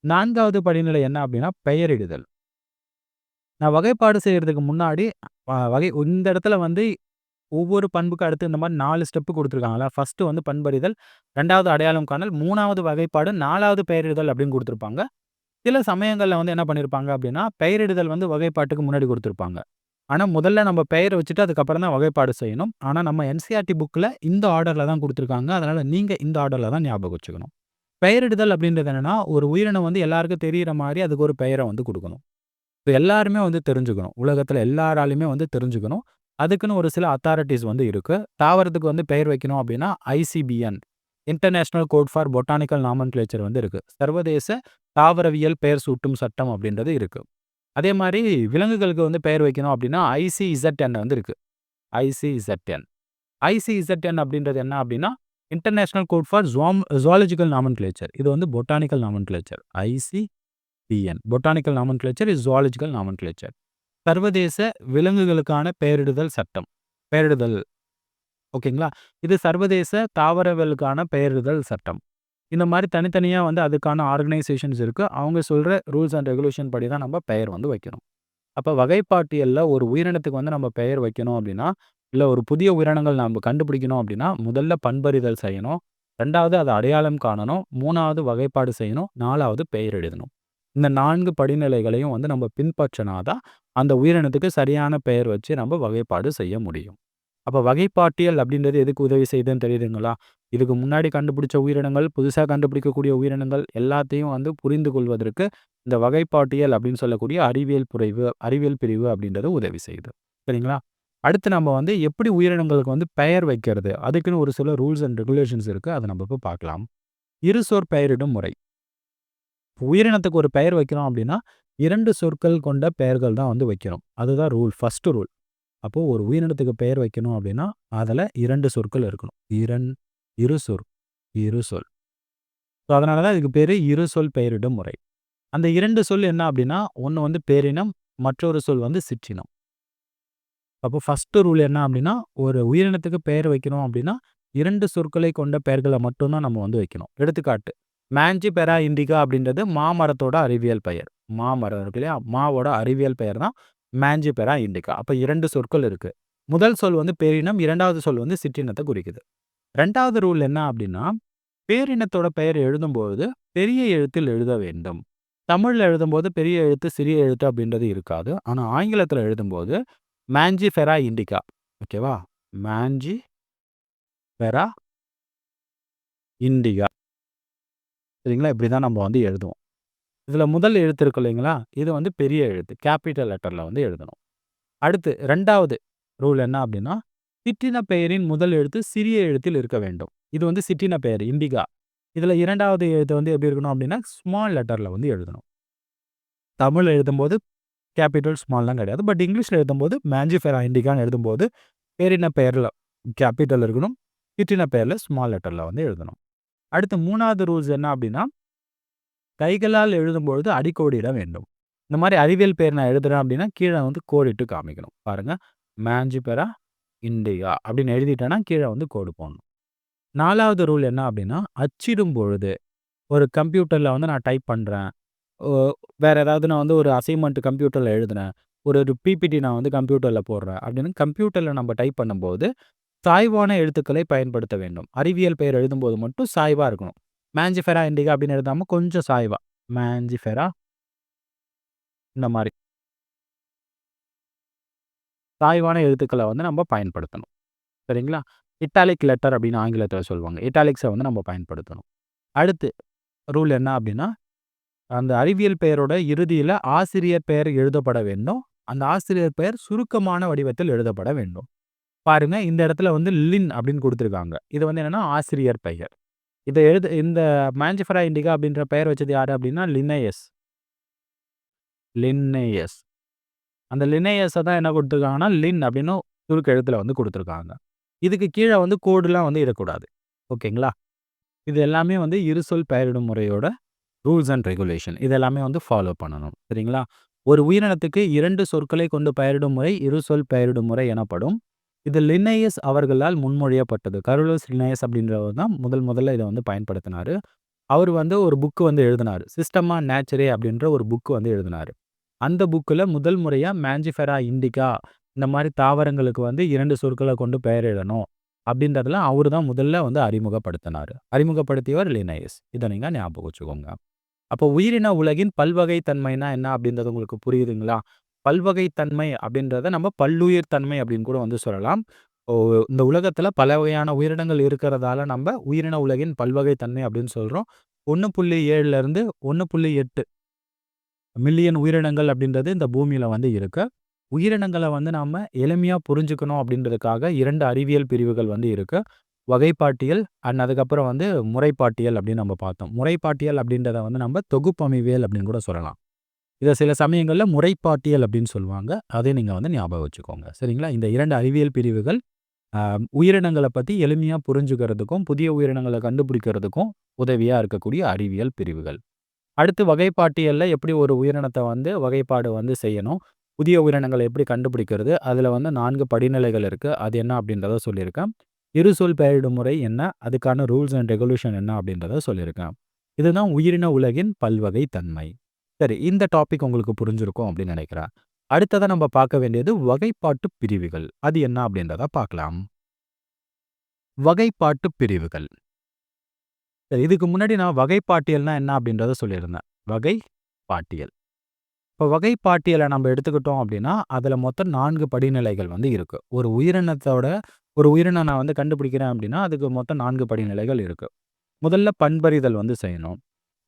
S1: 4வது படிநிலை என்ன அப்படின்னா, பெயரிடுதல். நான் வகைப்பாடு செய்யறதுக்கு முன்னாடி இந்த இடத்துல வந்து ஒவ்வொரு பண்புக்கு அடுத்து இந்த மாரி 4 ஸ்டெப் குடுத்துருக்காங்கல்ல. ஃபர்ஸ்ட்டு வந்து பண்பறிதல், 2வது அடையாளம் காணல், 3வது வகைப்பாடு, 4வது பெயரிடுதல் அப்படின்னு குடுத்துருப்பாங்க. சில சமயங்கள்ல வந்து என்ன பண்ணியிருப்பாங்க அப்படின்னா, பெயரிடுதல் வந்து வகைப்பாட்டுக்கு முன்னாடி குடுத்துருப்பாங்க. ஆனா, முதல்ல நம்ம பெயர வச்சுட்டு அதுக்கப்புறம் தான் வகைப்பாடு செய்யணும். ஆனா, நம்ம என்சிஇஆர்டி புக்ல இந்த ஆர்டர்ல தான் குடுத்துருக்காங்க. அதனால நீங்க இந்த ஆர்டர்ல தான் ஞாபகம் வச்சுக்கணும். பெயரிடுதல் அப்படின்றது என்னன்னா, ஒரு உயிரினம் வந்து எல்லாருக்கும் தெரியிற மாரி அதுக்கு ஒரு பெயர வந்து குடுக்கணும். இப்ப எல்லாருமே வந்து தெரிஞ்சுக்கணும். உலகத்துல எல்லாராலயுமே வந்து தெரிஞ்சுக்கணும். அதுக்குன்னு ஒரு சில அத்தாரிட்டீஸ் வந்து இருக்கு. தாவரத்துக்கு வந்து பெயர் வைக்கணும் அப்படின்னா, ICBN international code for botanical nomenclature வந்து இருக்கு. சர்வதேச தாவரவியல் பெயர் சூட்டும் சட்டம் அப்படின்றது இருக்கு. அதே மாரி விலங்குகளுக்கு வந்து பெயர் வைக்கணும் அப்படின்னா, ஐசிஇசட்என் வந்து இருக்கு. ஐசிஇசட்என். ஐசிஇசட்என் அப்படின்றது என்ன அப்படின்னா, international code for zoological nomenclature. இது வந்து botanical nomenclature. ICBN botanical nomenclature is zoological nomenclature. சர்வதேச விலங்குகளுக்கான பெயரிடுதல் சட்டம். பெயரிடுதல் ஓகேங்களா? இது சர்வதேச தாவரவியலுக்கான பெயரிடுதல் சட்டம். இந்த மாதிரி தனித்தனியா வந்து அதுக்கான ஆர்கனைசேஷன்ஸ் இருக்கு. அவங்க சொல்ற ரூல்ஸ் அண்ட் ரெகுலேஷன் படி தான் நம்ம பெயர் வந்து வைக்கணும். அப்ப வகைப்பாட்டியல்ல ஒரு உயிரினத்துக்கு வந்து நம்ம பெயர் வைக்கணும் அப்படின்னா, இல்ல ஒரு புதிய உயிரினங்கள் நம்ம கண்டுபிடிக்கணும் அப்படின்னா, முதல்ல பண்பறிதல் செய்யணும். 2வது அத அடையாளம் காணணும். 3வது வகைப்பாடு செய்யணும். 4வது பெயர் எழுதணும். இந்த 4 படிநிலைகளையும் வந்து நம்ம பின்பற்றினா தான், அந்த உயிரினத்துக்கு சரியான பெயர் வச்சு நம்ம வகைப்பாடு செய்ய முடியும். அப்ப வகைப்பாட்டியல் அப்படின்றது எதுக்கு உதவி செய்யுதுன்னு தெரியுதுங்களா? இதுக்கு முன்னாடி கண்டுபிடிச்ச உயிரினங்கள், புதுசா கண்டுபிடிக்கக்கூடிய உயிரினங்கள் எல்லாத்தையும் வந்து புரிந்து கொள்வதற்கு இந்த வகைப்பாட்டியல் அப்படின்னு சொல்லக்கூடிய அறிவியல் பிரிவு அப்படின்றது உதவி செய்யுது. சரிங்களா? அடுத்து நம்ம வந்து எப்படி உயிரினங்களுக்கு வந்து பெயர் வைக்கிறது? அதுக்குன்னு ஒரு சில ரூல்ஸ் அண்ட் ரெகுலேஷன்ஸ் இருக்கு. அத நம்ம இப்ப பார்க்கலாம். இருசொற் பெயரிடும் முறை. உயிரினத்துக்கு ஒரு பெயர் வைக்கிறோம் அப்படின்னா, 2 சொற்கள் கொண்ட பெயர்கள் தான் வந்து வைக்கணும். அதுதான் ரூல். First rule. அப்போ ஒரு உயிரினத்துக்கு பெயர் வைக்கணும் அப்படின்னா, அதுல 2 சொற்கள் இருக்கணும். இருசொற். இருசொல். ஸோ அதனால தான் இதுக்கு பேரு இருசொல் பெயரிடும் முறை. அந்த 2 சொல் என்ன அப்படின்னா, ஒண்ணு வந்து பேரினம், மற்றொரு சொல் வந்து சிற்றினம். அப்போ ஃபர்ஸ்ட் ரூல் என்ன அப்படின்னா, ஒரு உயிரினத்துக்கு பெயர் வைக்கணும் அப்படின்னா, 2 சொற்களை கொண்ட பெயர்கள மட்டும் தான் நம்ம வந்து வைக்கணும். எடுத்துக்காட்டு, மாஞ்சிபெரா இண்டிகா அப்படின்றது மாமரத்தோட அறிவியல் பெயர். மாமரம் இருக்கு இல்லையா? மாவோட அறிவியல் பெயர் தான் மாஞ்சிபெரா இண்டிகா. அப்ப 2 சொற்கள் இருக்கு. முதல் சொல் வந்து பேரினம், 2வது சொல் வந்து சிற்றினத்த குறிக்குது. 2வது ரூல் என்ன அப்படின்னா, பேரினத்தோட பெயர் எழுதும்போது பெரிய எழுத்தில் எழுத வேண்டும். தமிழ்ல எழுதும்போது பெரிய எழுத்து, சிறிய எழுத்து அப்படின்றது இருக்காது. ஆனா ஆங்கிலத்துல எழுதும்போது மாஞ்சிஃபெரா இண்டிகா. ஓகேவா? மாஞ்சிஃபெரா இண்டிகா. சரிங்களா? இப்படி தான் நம்ம வந்து எழுதுவோம். இதுல முதல் எழுத்து இருக்கு இல்லைங்களா? இது வந்து பெரிய எழுத்து. கேப்பிட்டல் லெட்டர்ல வந்து எழுதணும். அடுத்து 2வது ரூல் என்ன அப்படின்னா, சிற்றின பெயரின் முதல் எழுத்து சிறிய எழுத்தில் இருக்க வேண்டும். இது வந்து சிற்றின பெயர் இண்டிகா. இதுல 2வது எழுத்து வந்து எப்படி இருக்கணும் அப்படின்னா, ஸ்மால் லெட்டர்ல வந்து எழுதணும். தமிழ்ல எழுதும்போது கேப்பிட்டல் ஸ்மால்லாம் கிடையாது. பட் இங்கிலீஷ்ல எழுதும்போது மாஞ்சிஃபெரா இண்டிகான்னு எழுதும்போது பேரின பெயர்ல கேப்பிட்டல் இருக்கணும். சிற்றின பெயர்ல ஸ்மால் லெட்டர்ல வந்து எழுதணும். அடுத்து 3வது ரூல்ஸ் என்ன அப்படின்னா, கைகளால் எழுதும்பொழுது அடிக்கோடிட வேண்டும். இந்த மாதிரி அறிவியல் பெயர் நான் எழுதுறேன் அப்படின்னா, கீழ வந்து கோடிட்டு காமிக்கணும். பாருங்க. மாஞ்சிஃபெரா இண்டிகா அப்படின்னு எழுதிட்டேன்னா, கீழ வந்து கோடு போடணும். 4வது ரூல் என்ன அப்படின்னா, அச்சிடும் பொழுது ஒரு கம்ப்யூட்டர்ல வந்து நான் டைப் பண்றேன். ஓ வேற ஏதாவது நான் வந்து ஒரு அசைன்மென்ட் கம்ப்யூட்டர்ல எழுதுனேன். ஒரு பிபிடி நான் வந்து கம்ப்யூட்டர்ல போடுறேன் அப்படின்னு கம்ப்யூட்டர்ல நம்ம டைப் பண்ணும்போது, சாய்வான எழுத்துக்களை பயன்படுத்த வேண்டும். அறிவியல் பெயர் எழுதும்போது மட்டும் சாய்வா இருக்கணும். மாஞ்சிஃபெரா இண்டிகா அப்படின்னு எழுதாம கொஞ்சம் சாய்வா. மாஞ்சிஃபெரா இந்த மாரி. சாய்வான எழுத்துக்கள வந்து நம்ம பயன்படுத்தணும். சரிங்களா? இட்டாலிக் லெட்டர் அப்படின்னு ஆங்கிலத்தில சொல்லுவாங்க. இட்டாலிக்ஸ வந்து நம்ம பயன்படுத்தணும். அடுத்து ரூல் என்ன அப்படின்னா, அந்த அறிவியல் பெயரோட இறுதியில ஆசிரியர் பெயர் எழுதப்பட வேண்டும். அந்த ஆசிரியர் பெயர் சுருக்கமான வடிவத்தில் எழுதப்பட வேண்டும். பாருங்க, இந்த இடத்துல வந்து லின் அப்படின்னு குடுத்துருக்காங்க. இது வந்து என்னன்னா ஆசிரியர் பெயர். இந்த மாஞ்சிஃபெரா இண்டிகா அப்படின்ற பெயர் வச்சது யாரு அப்படின்னா லின்னேயஸ். லின்னேயஸ். அந்த லின்னேயஸ தான் என்ன குடுத்துருக்காங்கன்னா, லின் அப்படின்னு சுருக்க எழுத்துல வந்து குடுத்துருக்காங்க. இதுக்கு கீழ வந்து கோடுலாம் வந்து இடக்கூடாது. ஓகேங்களா? இது எல்லாமே வந்து இருசொல் பெயரிடும் முறையோட ரூல்ஸ் அண்ட் ரெகுலேஷன். இது எல்லாமே வந்து ஃபாலோ பண்ணணும். சரிங்களா? ஒரு உயிரினத்துக்கு 2 சொற்களை கொண்டு பெயரிடும் முறை இருசொல் பெயரிடும் முறை எனப்படும். இது லின்னேயஸ் அவர்களால் முன்மொழியப்பட்டது. கரோலஸ் லின்னேயஸ் அப்படின்றவர் தான் முதல்ல இத வந்து பயன்படுத்தினாரு. அவரு வந்து ஒரு புக் வந்து எழுதினாரு. சிஸ்டமா நேச்சரே அப்படின்ற ஒரு புக் வந்து எழுதினாரு. அந்த புக்ல முதல் முறையா மாஞ்சிஃபெரா இண்டிகா இந்த மாரி தாவரங்களுக்கு வந்து 2 சொற்கள கொண்டு பெயரிடணும். அப்படின்றதுல அவரு தான் முதல்ல வந்து அறிமுகப்படுத்தினாரு. அறிமுகப்படுத்தியவர் லின்னேயஸ். இத நீங்க ஞாபகம் வச்சுக்கோங்க. அப்போ உயிரின உலகின் பல்வகைத்தன்மைனா என்ன அப்படின்றது உங்களுக்கு புரியுதுங்களா? பல்வகைத்தன்மை அப்படின்றத நம்ம பல்லுயிர் தன்மை அப்படின்னு கூட வந்து சொல்லலாம். ஓ இந்த உலகத்துல பல வகையான உயிரினங்கள் இருக்கிறதால நம்ம உயிரின உலகின் பல்வகைத்தன்மை அப்படின்னு சொல்றோம். 1.7 இருந்து 1.8 மில்லியன் உயிரினங்கள் அப்படின்றது இந்த பூமியில வந்து இருக்கு. உயிரினங்கள வந்து நாம எளிமையா புரிஞ்சுக்கணும் அப்படின்றதுக்காக 2 அறிவியல் பிரிவுகள் வந்து இருக்கு. வகைப்பாட்டியல் அண்ட் அதுக்கப்புறம் வந்து முறைப்பாட்டியல் அப்படின்னு நம்ம பார்த்தோம். முறைப்பாட்டியல் அப்படின்றத வந்து நம்ம தொகுப்பமைவியல் அப்படின்னு கூட சொல்லலாம். இத சில சமயங்கள்ல முறைப்பாட்டியல் அப்படின்னு சொல்லுவாங்க. அதை நீங்க வந்து ஞாபகம் வச்சுக்கோங்க. சரிங்களா? இந்த 2 அறிவியல் பிரிவுகள் உயிரினங்கள பத்தி எளிமையா புரிஞ்சுக்கிறதுக்கும், புதிய உயிரினங்கள கண்டுபிடிக்கிறதுக்கும் உதவியா இருக்கக்கூடிய அறிவியல் பிரிவுகள். அடுத்து வகைப்பாட்டியல்ல எப்படி ஒரு உயிரினத்த வந்து வகைப்பாடு வந்து செய்யணும், புதிய உயிரினங்கள எப்படி கண்டுபிடிக்கிறது, அதுல வந்து 4 படிநிலைகள் இருக்கு. அது என்ன அப்படின்றத சொல்லியிருக்கேன். இருசொல் பெயரிடும் முறை என்ன, அதுக்கான ரூல்ஸ் அண்ட் ரெகுலேஷன் என்ன அப்படின்றத சொல்லியிருக்கேன். இதுதான் உயிரின உலகின் பல்வகை தன்மை. சரி, இந்த டாபிக் உங்களுக்கு புரிஞ்சிருக்கும் அப்படின்னு நினைக்கிறேன். அடுத்ததா நம்ம பார்க்க வேண்டியது வகைப்பாட்டு பிரிவுகள். அது என்ன அப்படின்றத பார்க்கலாம். வகைப்பாட்டு பிரிவுகள். சரி, இதுக்கு முன்னாடி நான் வகைப்பாட்டியல்னா என்ன அப்படின்றத சொல்லியிருந்தேன். வகைப்பாட்டியல். இப்போ வகைப்பாட்டியலை நம்ம எடுத்துக்கிட்டோம் அப்படின்னா, அதில் மொத்தம் 4 படிநிலைகள் வந்து இருக்கு. ஒரு உயிரினம் நான் வந்து கண்டுபிடிக்கிறேன் அப்படின்னா, அதுக்கு மொத்தம் 4 படிநிலைகள் இருக்கு. முதல்ல பண்பறிதல் வந்து செய்யணும்.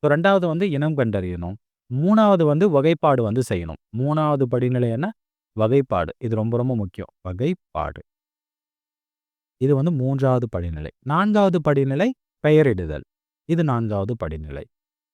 S1: 2வது வந்து இனம் கண்டறியணும். 3வது வந்து வகைப்பாடு வந்து செய்யணும். 3வது படிநிலை என்ன? வகைப்பாடு. இது ரொம்ப ரொம்ப முக்கியம். வகைப்பாடு. இது வந்து 3வது படிநிலை. 4வது படிநிலை பெயரிடுதல். இது 4வது படிநிலை.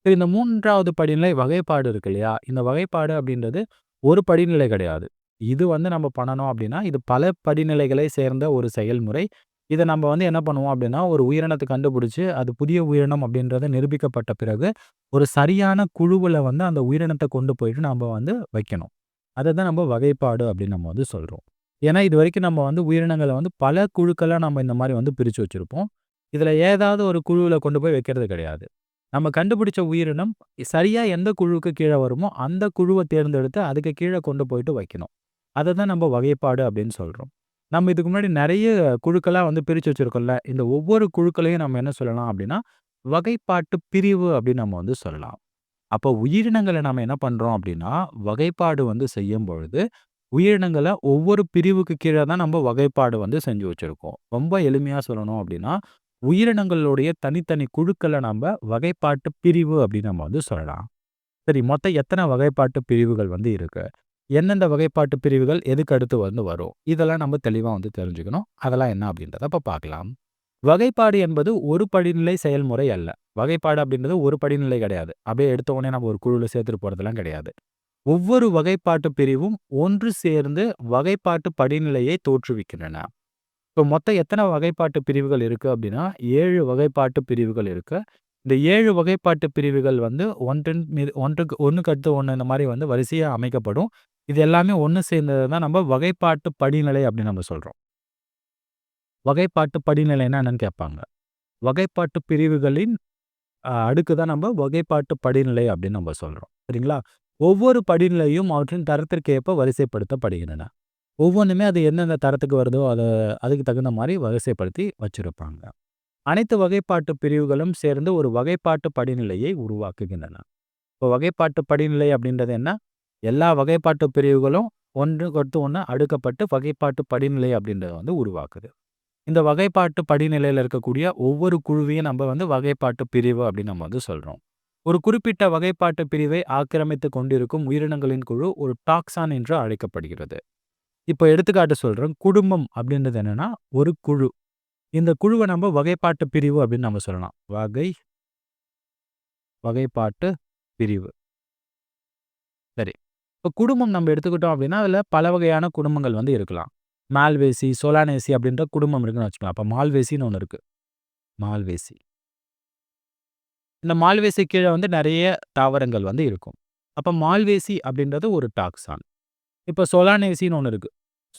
S1: சரி, இந்த 3வது படிநிலை வகைப்பாடு இருக்கு இல்லையா? இந்த வகைப்பாடு அப்படின்றது ஒரு படிநிலை கிடையாது. இது வந்து நம்ம பண்ணணும் அப்படின்னா, இது பல படிநிலைகளை சேர்ந்த ஒரு செயல்முறை. இத நம்ம வந்து என்ன பண்ணுவோம் அப்படின்னா, ஒரு உயிரினத்த கண்டுபிடிச்சு, அது புதிய உயிரினம் அப்படின்றது நிரூபிக்கப்பட்ட பிறகு, ஒரு சரியான குழுவுல வந்து அந்த உயிரினத்த கொண்டு போயிட்டு நாம வந்து வைக்கணும். அததான் நம்ம வகைப்பாடு அப்படின்னு நம்ம வந்து சொல்றோம். ஏன்னா, இதுவரைக்கும் நம்ம வந்து உயிரினங்கள வந்து பல குழுக்களா நம்ம இந்த மாரி வந்து பிரிச்சு வச்சிருப்போம். இதுல ஏதாவது ஒரு குழுவுல கொண்டு போய் வைக்கிறது கிடையாது. நம்ம கண்டுபிடிச்ச உயிரினம் சரியா எந்த குழுவுக்கு கீழ வருமோ, அந்த குழுவ தேர்ந்தெடுத்து அதுக்கு கீழ கொண்டு போயிட்டு வைக்கணும். அததான் நம்ம வகைப்பாடு அப்படின்னு சொல்றோம். நம்ம இதுக்கு முன்னாடி நெறைய குழுக்களா வந்து பிரிச்சு வச்சிருக்கோம்ல. இந்த ஒவ்வொரு குழுக்களையும் நம்ம என்ன சொல்லலாம் அப்படின்னா, வகைப்பாட்டு பிரிவு அப்படின்னு நம்ம வந்து சொல்லலாம். அப்போ உயிரினங்கள நாம என்ன பண்றோம் அப்படின்னா, வகைப்பாடு வந்து செய்யும்பொழுது, உயிரினங்கள ஒவ்வொரு பிரிவுக்கு கீழ தான் நம்ம வகைப்பாடு வந்து செஞ்சு வச்சிருக்கோம். ரொம்ப எளிமையா சொல்லணும் அப்படின்னா, உயிரினங்களுடைய தனித்தனி குழுக்கள நம்ப வகைப்பாட்டு பிரிவு அப்படின்னு நம்ம வந்து சொல்லலாம். சரி, மொத்தம் எத்தன வகைப்பாட்டு பிரிவுகள் வந்து இருக்கு? எந்தெந்த வகைப்பாட்டு பிரிவுகள் எதுக்கு அடுத்து வந்து வரும்? இதெல்லாம் நம்ம தெளிவா வந்து தெரிஞ்சுக்கணும். அதெல்லாம் என்ன அப்படின்றத இப்ப பார்க்கலாம். வகைப்பாடு என்பது ஒரு படிநிலை செயல்முறை அல்ல. வகைப்பாடு அப்படின்றது ஒரு படிநிலை கிடையாது. அப்படியே எடுத்த உடனே நம்ம ஒரு குழுவுல சேர்த்துட்டு போறதெல்லாம் கிடையாது. ஒவ்வொரு வகைப்பாட்டு பிரிவும் ஒன்று சேர்ந்து வகைப்பாட்டு படிநிலையை தோற்றுவிக்கின்றன. இப்போ மொத்தம் எத்தனை வகைப்பாட்டு பிரிவுகள் இருக்கு அப்படின்னா, 7 வகைப்பாட்டு பிரிவுகள் இருக்கு. இந்த 7 வகைப்பாட்டு பிரிவுகள் வந்து ஒண்ணுக்கு அடுத்து ஒண்ணு இந்த மாரி வந்து வரிசையா அமைக்கப்படும். இது எல்லாமே ஒண்ணு சேர்ந்தது தான் நம்ம வகைப்பாட்டு படிநிலை அப்படின்னு நம்ம சொல்றோம். வகைப்பாட்டு படிநிலைன்னா என்னன்னு கேட்பாங்க. வகைப்பாட்டு பிரிவுகளின் அடுக்கு தான் நம்ம வகைப்பாட்டு படிநிலை அப்படின்னு நம்ம சொல்றோம். சரிங்களா? ஒவ்வொரு படிநிலையும் அவற்றின் தரத்திற்கு ஏற்ப வரிசைப்படுத்தப்படுகின்றன. ஒவ்வொன்னுமே அது எந்தெந்த தரத்துக்கு வருதோ, அதுக்கு தகுந்த மாரி வரிசைப்படுத்தி வச்சிருப்பாங்க. அனைத்து வகைப்பாட்டு பிரிவுகளும் சேர்ந்து ஒரு வகைப்பாட்டு படிநிலையை உருவாக்குகின்றன. இப்போ வகைப்பாட்டு படிநிலை அப்படின்றது என்ன? எல்லா வகைப்பாட்டு பிரிவுகளும் ஒன்றுக்கு அடுத்து ஒண்ணு அடுக்கப்பட்டு வகைப்பாட்டு படிநிலை அப்படின்றத வந்து உருவாக்குது. இந்த வகைப்பாட்டு படிநிலையில இருக்கக்கூடிய ஒவ்வொரு குழுவையும் நம்ம வந்து வகைப்பாட்டு பிரிவு அப்படின்னு நம்ம வந்து சொல்றோம். ஒரு குறிப்பிட்ட வகைப்பாட்டு பிரிவை ஆக்கிரமித்துக் கொண்டிருக்கும் உயிரினங்களின் குழு ஒரு டாக்சான் என்று அழைக்கப்படுகிறது. இப்போ எடுத்துக்காட்டு சொல்றேன். குடும்பம் அப்படின்றது என்னன்னா, ஒரு குழு. இந்த குழுவ நம்ம வகைப்பாட்டு பிரிவு அப்படின்னு நம்ம சொல்லலாம். வகைப்பாட்டு பிரிவு. சரி. இப்போ குடும்பம் நம்ம எடுத்துக்கிட்டோம் அப்படின்னா, அதில பல வகையான குடும்பங்கள் வந்து இருக்கலாம். மால்வேசி, சோலானேசி அப்படின்ற குடும்பம் இருக்குன்னு வச்சுக்கலாம். அப்ப மால்வேசின்னு ஒண்ணு இருக்கு. மால்வேசி. இந்த மால்வேசி கீழ வந்து நெறைய தாவரங்கள் வந்து இருக்கும். அப்ப மால்வேசி அப்படின்றது ஒரு டாக்ஸான். இப்ப சொலானேசின்னு ஒண்ணு இருக்கு.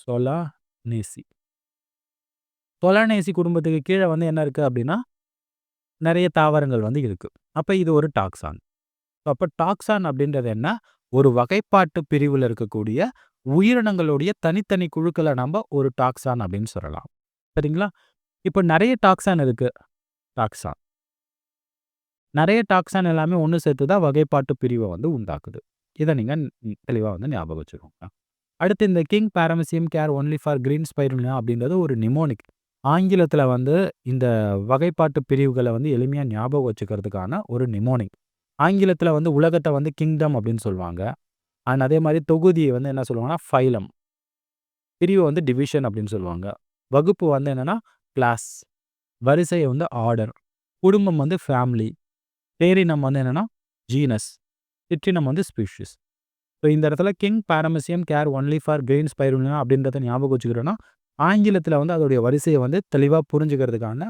S1: சொலானேசி. சொலானேசி குடும்பத்துக்கு கீழ வந்து என்ன இருக்கு அப்படின்னா, நெறைய தாவரங்கள் வந்து இருக்கு. அப்ப இது ஒரு டாக்ஸான். அப்ப டாக்ஸான் அப்படின்றது என்ன? ஒரு வகைப்பாட்டு பிரிவுல இருக்கக்கூடிய உயிரினங்களுடைய தனித்தனி குழுக்கள நம்ப ஒரு டாக்ஸான் அப்படின்னு சொல்லலாம். சரிங்களா? இப்ப நெறைய டாக்ஸான் இருக்கு. டாக்ஸான். நெறைய டாக்ஸான் எல்லாமே ஒண்ணு சேர்த்து தான் வகைப்பாட்டு பிரிவ வந்து உண்டாக்குது. இத நீங்க தெளிவா வந்து ஞாபகம் வச்சுக்கோங்க. அடுத்து இந்த king பாரமீசியம் care only for green spirulina அப்படின்றது ஒரு நிமோனிக். ஆங்கிலத்தில வந்து இந்த வகைப்பாட்டு பிரிவுகள வந்து எளிமையா ஞாபகம் வச்சுக்கிறதுக்கான ஒரு நிமோனிக். ஆங்கிலத்தில வந்து உலகத்த வந்து கிங்டம் அப்படின்னு சொல்லுவாங்க. அண்ட் அதே மாரி தொகுதிய வந்து என்ன சொல்லுவாங்கன்னா, ஃபைலம். பிரிவு வந்து டிவிஷன் அப்படின்னு சொல்லுவாங்க. வகுப்பு வந்து என்னன்னா, கிளாஸ். வரிசை வந்து ஆர்டர். குடும்பம் வந்து ஃபேமிலி. பேரினம் வந்து என்னன்னா, ஜீனஸ். சிற்றினம் வந்து ஸ்பீஷிஸ். ஸோ இந்த இடத்துல king பாரமீசியம் care only for green spirulina அப்படின்றத ஞாபகம் வச்சுக்கிறோம்னா, ஆங்கிலத்தில வந்து அதோடைய வரிசைய வந்து தெளிவா புரிஞ்சுக்கிறதுக்கான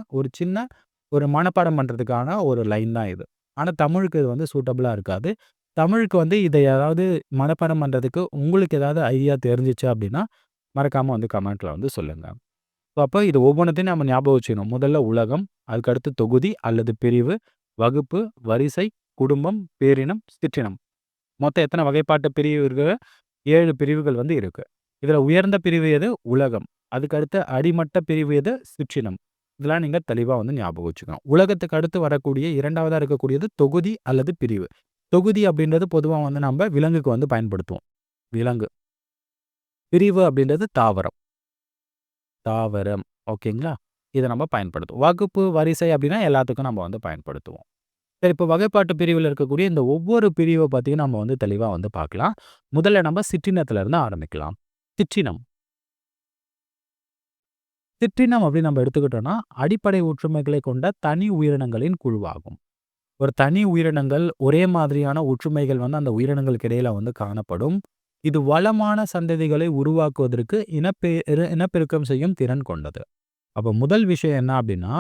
S1: ஒரு மனப்பாடம் பண்றதுக்கான ஒரு லைன் தான் இது. ஆனா தமிழுக்கு இது வந்து சூட்டபிளா இருக்காது. தமிழுக்கு வந்து இத ஏதாவது மனப்பாடம் பண்றதுக்கு உங்களுக்கு ஏதாவது ஐடியா தெரிஞ்சுச்சு அப்டின்னா, மறக்காம வந்து கமெண்ட்ல வந்து சொல்லுங்க. அப்ப இது ஒவ்வொன்னத்தையும் நம்ம ஞாபகம் வச்சுக்கணும். முதல்ல உலகம், அதுக்கடுத்து தொகுதி அல்லது பிரிவு, வகுப்பு, வரிசை, குடும்பம், பேரினம், சிற்றினம். மொத்தம் எத்தன வகைப்பாட்டு பிரிவு இருக்கு? 7 பிரிவுகள் வந்து இருக்கு. இதுல உயர்ந்த பிரிவு எது? உலகம். அதுக்கு அடுத்த அடிமட்ட பிரிவு எது? சிற்றினம். இதெல்லாம் நீங்க தெளிவா வந்து ஞாபகம் வச்சுக்கணும். உலகத்துக்கு அடுத்து வரக்கூடிய 2வதா இருக்கக்கூடியது தொகுதி அல்லது பிரிவு. தொகுதி அப்படின்றது பொதுவா வந்து நம்ப விலங்குக்கு வந்து பயன்படுத்துவோம். விலங்கு. பிரிவு அப்படின்றது தாவரம். தாவரம். ஓகேங்களா? இத நம்ம பயன்படுத்துவோம். வகுப்பு, வரிசை அப்படின்னா எல்லாத்துக்கும் நம்ம வந்து பயன்படுத்துவோம். சரி, இப்போ வகைப்பாட்டு பிரிவுல இருக்கக்கூடிய இந்த ஒவ்வொரு பிரிவ பத்தியும் நம்ம வந்து தெளிவா வந்து பார்க்கலாம். முதல்ல நம்ம சிற்றினத்துல இருந்து ஆரம்பிக்கலாம். சிற்றினம். சிற்றினம் அப்படின்னு நம்ம எடுத்துக்கிட்டோம்னா, அடிப்படை ஒற்றுமைகளை கொண்ட தனி உயிரினங்களின் குழுவாகும். ஒரு தனி உயிரினங்கள் ஒரே மாதிரியான ஒற்றுமைகள் வந்து அந்த உயிரினங்களுக்கு இடையில வந்து காணப்படும். இது வளமான சந்ததிகளை உருவாக்குவதற்கு இனப்பெருக்கம் செய்யும் திறன் கொண்டது. அப்ப முதல் விஷயம் என்ன அப்படின்னா,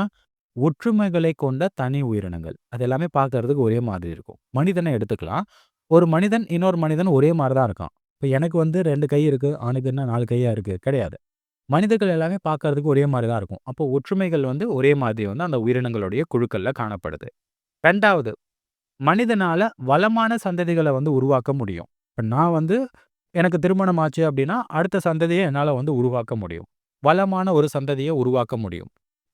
S1: ஒற்றுமைகளை கொண்ட தனி உயிரினங்கள். அது எல்லாமே பார்க்கறதுக்கு ஒரே மாதிரி இருக்கும். மனிதனை எடுத்துக்கலாம். ஒரு மனிதன், இன்னொரு மனிதன் ஒரே மாரி தான் இருக்கான். இப்ப எனக்கு வந்து 2 கை இருக்கு. அவனுக்கு என்ன 4 கையா இருக்கு? கிடையாது. மனிதர்கள் எல்லாமே பார்க்கறதுக்கு ஒரே மாரி தான் இருக்கும். அப்போ ஒற்றுமைகள் வந்து ஒரே மாதிரி வந்து அந்த உயிரினங்களுடைய குழுக்கள்ல காணப்படுது. 2வது, மனிதனால வளமான சந்ததிகள வந்து உருவாக்க முடியும். இப்ப நான் வந்து எனக்கு திருமணம் ஆச்சு அப்படின்னா, அடுத்த சந்ததிய என்னால வந்து உருவாக்க முடியும். வளமான ஒரு சந்ததிய உருவாக்க முடியும்.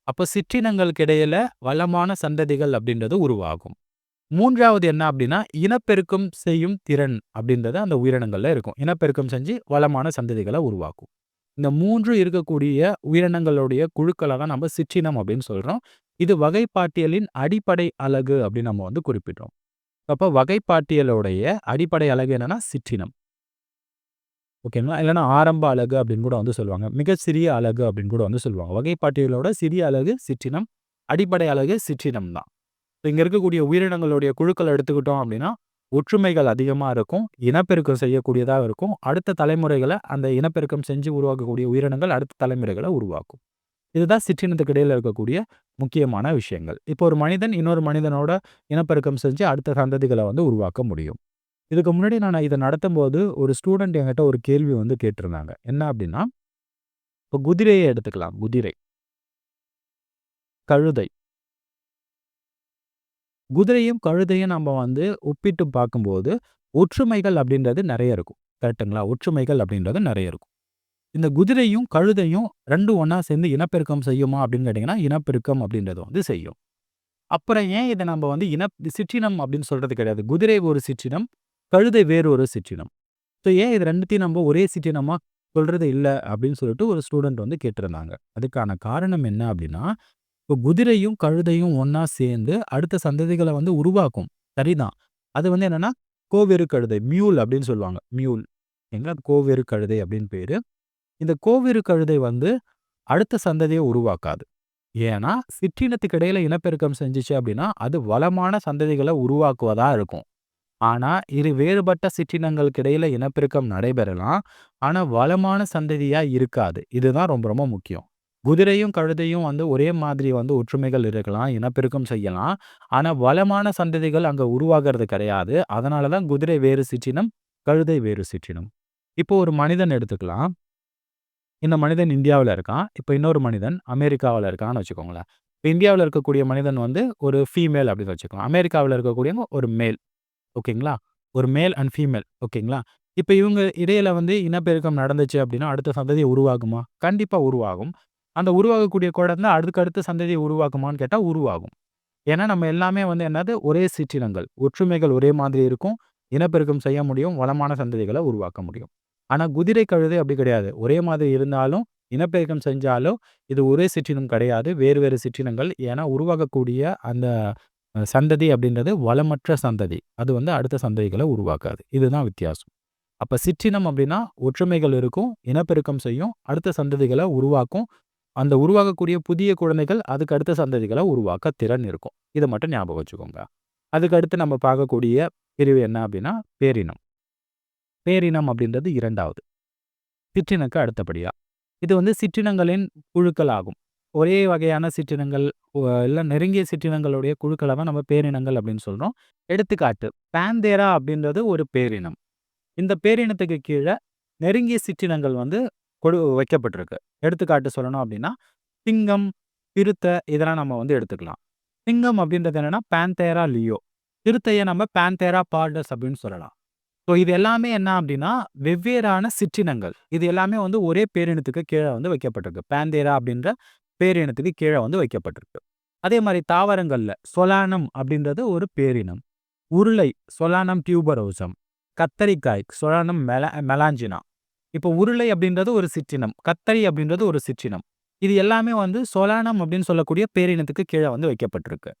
S1: அப்ப சிற்றினங்களுக்கு இடையில வளமான சந்ததிகள் அப்படின்றது உருவாகும். 3வது என்ன அப்படின்னா, இனப்பெருக்கம் செய்யும் திறன் அப்படின்றது அந்த உயிரினங்கள்ல இருக்கும். இனப்பெருக்கம் செஞ்சு வளமான சந்ததிகள உருவாக்கும். இந்த 3 இருக்கக்கூடிய உயிரினங்களுடைய குழுக்கள தான் நம்ம சிற்றினம் அப்படின்னு சொல்றோம். இது வகைப்பாட்டியலின் அடிப்படை அலகு அப்படின்னு நம்ம வந்து குறிப்பிடுறோம். அப்ப வகைப்பாட்டியலுடைய அடிப்படை அலகு என்னன்னா சிற்றினம். ஓகேங்களா? இல்லன்னா ஆரம்ப அலகு அப்படின்னு கூட வந்து சொல்லுவாங்க. மிகச் சிறிய அலகு அப்படின்னு கூட வந்து சொல்லுவாங்க. வகைப்பாட்டியலோட சிறிய அலகு சிற்றினம். அடிப்படை அலகு சிற்றினம் தான். இங்க இருக்கக்கூடிய உயிரினங்களுடைய குழுக்கள எடுத்துக்கிட்டோம் அப்படின்னா, ஒற்றுமைகள் அதிகமா இருக்கும். இனப்பெருக்கம் செய்யக்கூடியதா இருக்கும். அடுத்த தலைமுறைகள அந்த இனப்பெருக்கம் செஞ்சு உருவாக்கக்கூடிய உயிரினங்கள் அடுத்த தலைமுறைகள உருவாக்கும். இதுதான் சிற்றினத்துக்கு இடையில இருக்கக்கூடிய முக்கியமான விஷயங்கள். இப்போ ஒரு மனிதன் இன்னொரு மனிதனோட இனப்பெருக்கம் செஞ்சு அடுத்த சந்ததிகள வந்து உருவாக்க முடியும். இதுக்கு முன்னாடி நான் இத நடத்தும்போது ஒரு ஸ்டூடண்ட் என்கிட்ட ஒரு கேள்வி வந்து கேட்டிருந்தாங்க. என்ன அப்படின்னா, இப்போ குதிரைய எடுத்துக்கலாம். குதிரை, கழுதை. குதிரையும், கழுதையும் நம்ம வந்து ஒப்பிட்டு பார்க்கும்போது, ஒற்றுமைகள் அப்படின்றது நெறைய இருக்கும். கரெக்ட்டுங்களா? ஒற்றுமைகள் அப்படின்றது நெறைய இருக்கும். இந்த குதிரையும், கழுதையும் 2ம் ஒண்ணா சேர்ந்து இனப்பெருக்கம் செய்யுமா அப்படின்னு கேட்டீங்கன்னா, இனப்பெருக்கம் அப்படின்றது வந்து செய்யும். அப்புறம் ஏன் இத நம்ம வந்து சிற்றினம் அப்படின்னு சொல்றது கிடையாது. குதிரை ஒரு சிற்றினம், கழுதை வேறு ஒரு சிற்றினம். ஸோ ஏன் இது 2த்தையும் நம்ம ஒரே சிற்றினமா சொல்றது இல்ல அப்படின்னு சொல்லிட்டு ஒரு ஸ்டூடண்ட் வந்து கேட்டிருந்தாங்க. அதுக்கான காரணம் என்ன அப்படின்னா, இப்போ குதிரையும், கழுதையும் ஒண்ணா சேர்ந்து அடுத்த சந்ததிகள வந்து உருவாக்கும். சரிதான். அது வந்து என்னன்னா, கோவேறு கழுதை மியூல் அப்படின்னு சொல்லுவாங்க. மியூல். சரிங்களா? கோவேறு கழுதை அப்படின்னு பேரு. இந்த கோவேறு கழுதை வந்து அடுத்த சந்ததிய உருவாக்காது. ஏன்னா, சிற்றினத்துக்கு இடையில இனப்பெருக்கம் செஞ்சுச்சு அப்படின்னா, அது வளமான சந்ததிகள உருவாக்குவதா இருக்கும். ஆனா, இரு வேறுபட்ட சிற்றினங்களுக்கு இடையில இனப்பெருக்கம் நடைபெறலாம். ஆனா, வளமான சந்ததியா இருக்காது. இதுதான் ரொம்ப ரொம்ப முக்கியம். குதிரையும், கழுதையும் வந்து ஒரே மாதிரி வந்து ஒற்றுமைகள் இருக்கலாம். இனப்பெருக்கம் செய்யலாம். ஆனா, வளமான சந்ததிகள் அங்க உருவாகுறது கிடையாது. அதனால தான் குதிரை வேறு சிற்றினம், கழுதை வேறு சிற்றினம். இப்போ ஒரு மனிதன் எடுத்துக்கலாம். இந்த மனிதன் இந்தியாவுல இருக்கான். இப்ப இன்னொரு மனிதன் அமெரிக்காவுல இருக்கான்னு வச்சுக்கோங்களேன். இப்ப இந்தியாவுல இருக்கக்கூடிய மனிதன் வந்து ஒரு ஃபீமேல் அப்படின்னு வச்சுக்கலாம். அமெரிக்காவுல இருக்கக்கூடியவங்க ஒரு மேல். ஓகேங்களா? ஒரு மேல் அண்ட் ஃபீமேல். ஓகேங்களா? இப்ப இவங்க இடையில வந்து இனப்பெருக்கம் நடந்துச்சு அப்படின்னா, அடுத்த சந்ததி உருவாகுமா? கண்டிப்பா உருவாகும். அந்த உருவாகக்கூடிய குழந்தை அடுத்த சந்ததிய உருவாக்குமான்னு கேட்டா உருவாகும். ஏன்னா, நம்ம எல்லாமே வந்து என்னது ஒரே சிற்றினங்கள். ஒற்றுமைகள் ஒரே மாதிரி இருக்கும். இனப்பெருக்கம் செய்ய முடியும். வளமான சந்ததிகள உருவாக்க முடியும். ஆனா, குதிரை, கழுதை அப்படி கிடையாது. ஒரே மாதிரி இருந்தாலும், இனப்பெருக்கம் செஞ்சாலும், இது ஒரே சிற்றினம் கிடையாது. வேறு வேறு சிற்றினங்கள். ஏன்னா, உருவாகக்கூடிய அந்த சந்ததி அப்படின்றது வளமற்ற சந்ததி. அது வந்து அடுத்த சந்ததிகள உருவாக்காது. இதுதான் வித்தியாசம். அப்ப சிற்றினம் அப்படின்னா, ஒற்றுமைகள் இருக்கும். இனப்பெருக்கம் செய்யும். அடுத்த சந்ததிகள உருவாக்கும். அந்த உருவாகக்கூடிய புதிய குழந்தைகள் அதுக்கு அடுத்த சந்ததிகள உருவாக்க திறன் இருக்கும். இத மட்டும் ஞாபகம் வச்சுக்கோங்க. அதுக்கு அடுத்து நம்ம பார்க்கக்கூடிய பிரிவு என்ன அப்படின்னா, பேரினம். பேரினம் அப்படின்றது 2வது. சிற்றினக்கு அடுத்தபடியா. இது வந்து சிற்றினங்களின் குழுக்கள் ஆகும். ஒரே வகையான சிற்றினங்கள் இல்ல நெருங்கிய சிற்றினங்களுடைய குழுக்கள தான் நம்ம பேரினங்கள் அப்படின்னு சொல்றோம். எடுத்துக்காட்டு பாந்தேரா அப்படின்றது ஒரு பேரினம். இந்த பேரினத்துக்கு கீழ நெருங்கிய சிற்றினங்கள் வந்து வைக்கப்பட்டிருக்கு. எடுத்துக்காட்டு சொல்லணும் அப்படின்னா, சிங்கம், சிறுத்தை இதெல்லாம் நம்ம வந்து எடுத்துக்கலாம். சிங்கம் அப்படின்றது என்னன்னா பாந்தேரா லியோ. சிறுத்தைய நம்ம பாந்தேரா பார்டஸ் அப்படின்னு சொல்லலாம். ஸோ இது எல்லாமே என்ன அப்படின்னா, வெவ்வேறான சிற்றினங்கள். இது எல்லாமே வந்து ஒரே பேரினத்துக்கு கீழ வந்து வைக்கப்பட்டிருக்கு. பாந்தேரா அப்படின்ற பேரினத்துக்கு கீழ வந்து வைக்கப்பட்டிருக்கு. அதே மாரி தாவரங்கள்ல சொலானம் அப்படின்றது ஒரு பேரினம். உருளை சொலானம் டியூபரோசம். கத்தரிக்காய் சொலானம் மெலாஞ்சினா. இப்போ உருளை அப்படின்றது ஒரு சிற்றினம். கத்தரி அப்படின்றது ஒரு சிற்றினம். இது எல்லாமே வந்து சொலானம் அப்படின்னு சொல்லக்கூடிய பேரினத்துக்கு கீழ வந்து வைக்கப்பட்டிருக்கு.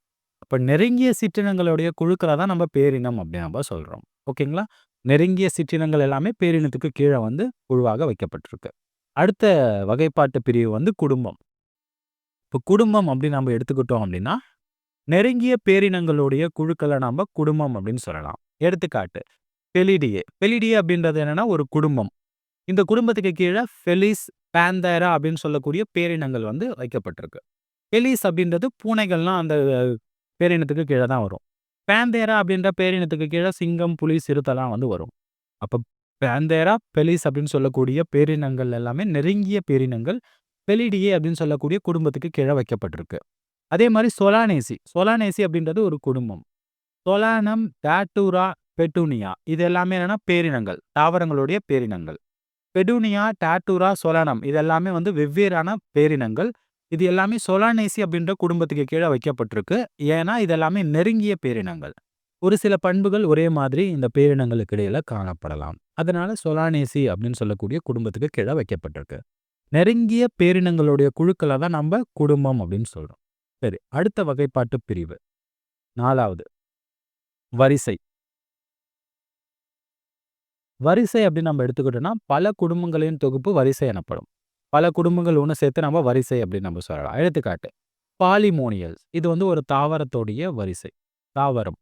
S1: அப்ப நெருங்கிய சிற்றினங்களுடைய குழுக்கள தான் நம்ம பேரினம் அப்படின்னு நம்ம சொல்றோம். ஓகேங்களா? நெருங்கிய சிற்றினங்கள் எல்லாமே பேரினத்துக்கு கீழ வந்து குழுவாக வைக்கப்பட்டிருக்கு. அடுத்த வகைப்பாட்டு பிரிவு வந்து குடும்பம். இப்போ குடும்பம் அப்படின்னு நம்ம எடுத்துக்கிட்டோம் அப்படின்னா, நெருங்கிய பேரினங்களுடைய குழுக்கள நாம குடும்பம் அப்படின்னு சொல்லலாம். எடுத்துக்காட்டு ஃபெலிடியே. ஃபெலிடியே அப்படின்றது என்னன்னா ஒரு குடும்பம். இந்த குடும்பத்துக்கு கீழ ஃபெலிஸ், பாந்தேரா அப்படின்னு சொல்லக்கூடிய பேரினங்கள் வந்து வைக்கப்பட்டிருக்கு. ஃபெலிஸ் அப்படின்றது பூனைகள்லாம் அந்த பேரினத்துக்கு கீழ தான் வரும். பாந்தேரா அப்படின்ற பேரினத்துக்கு கீழ சிங்கம், புலி, சிறுத்தைலாம் வந்து வரும். அப்ப பாந்தேரா, பெலிஸ் அப்படின்னு சொல்லக்கூடிய பேரினங்கள் எல்லாமே நெருங்கிய பேரினங்கள். ஃபெலிடியே அப்படின்னு சொல்லக்கூடிய குடும்பத்துக்கு கீழ வைக்கப்பட்டிருக்கு. அதே மாரி சொலானேசி. சொலானேசி அப்படின்றது ஒரு குடும்பம். சொலானம், டாட்டூரா, பெட்டூனியா இது எல்லாமே என்னன்னா பேரினங்கள். தாவரங்களுடைய பேரினங்கள். பெடூனியா, டாட்டூரா, சொலானம் இது எல்லாமே வந்து வெவ்வேறான பேரினங்கள். இது எல்லாமே சொலானேசி அப்படின்ற குடும்பத்துக்கு கீழ வைக்கப்பட்டிருக்கு. ஏன்னா, இது எல்லாமே நெருங்கிய பேரினங்கள். ஒரு சில பண்புகள் ஒரே மாதிரி இந்த பேரினங்களுக்கு இடையில காணப்படலாம். அதனால சொலானேசி அப்படின்னு சொல்லக்கூடிய குடும்பத்துக்கு கீழ வைக்கப்பட்டிருக்கு. நெருங்கிய பேரினங்களுடைய குழுக்கள தான் நம்ப குடும்பம் அப்படின்னு சொல்றோம். சரி, அடுத்த வகைப்பாட்டு பிரிவு. 4வது வரிசை. வரிசை அப்படின்னு நம்ம எடுத்துக்கிட்டோம்னா, பல குடும்பங்களின் தொகுப்பு வரிசை எனப்படும். பல குடும்பங்கள் ஒண்ணு சேர்த்து நம்ம வரிசை அப்படின்னு நம்ம சொல்லலாம். எடுத்துக்காட்டு பாலிமோனியல்ஸ். இது வந்து ஒரு தாவரத்தோடைய வரிசை. தாவரம்.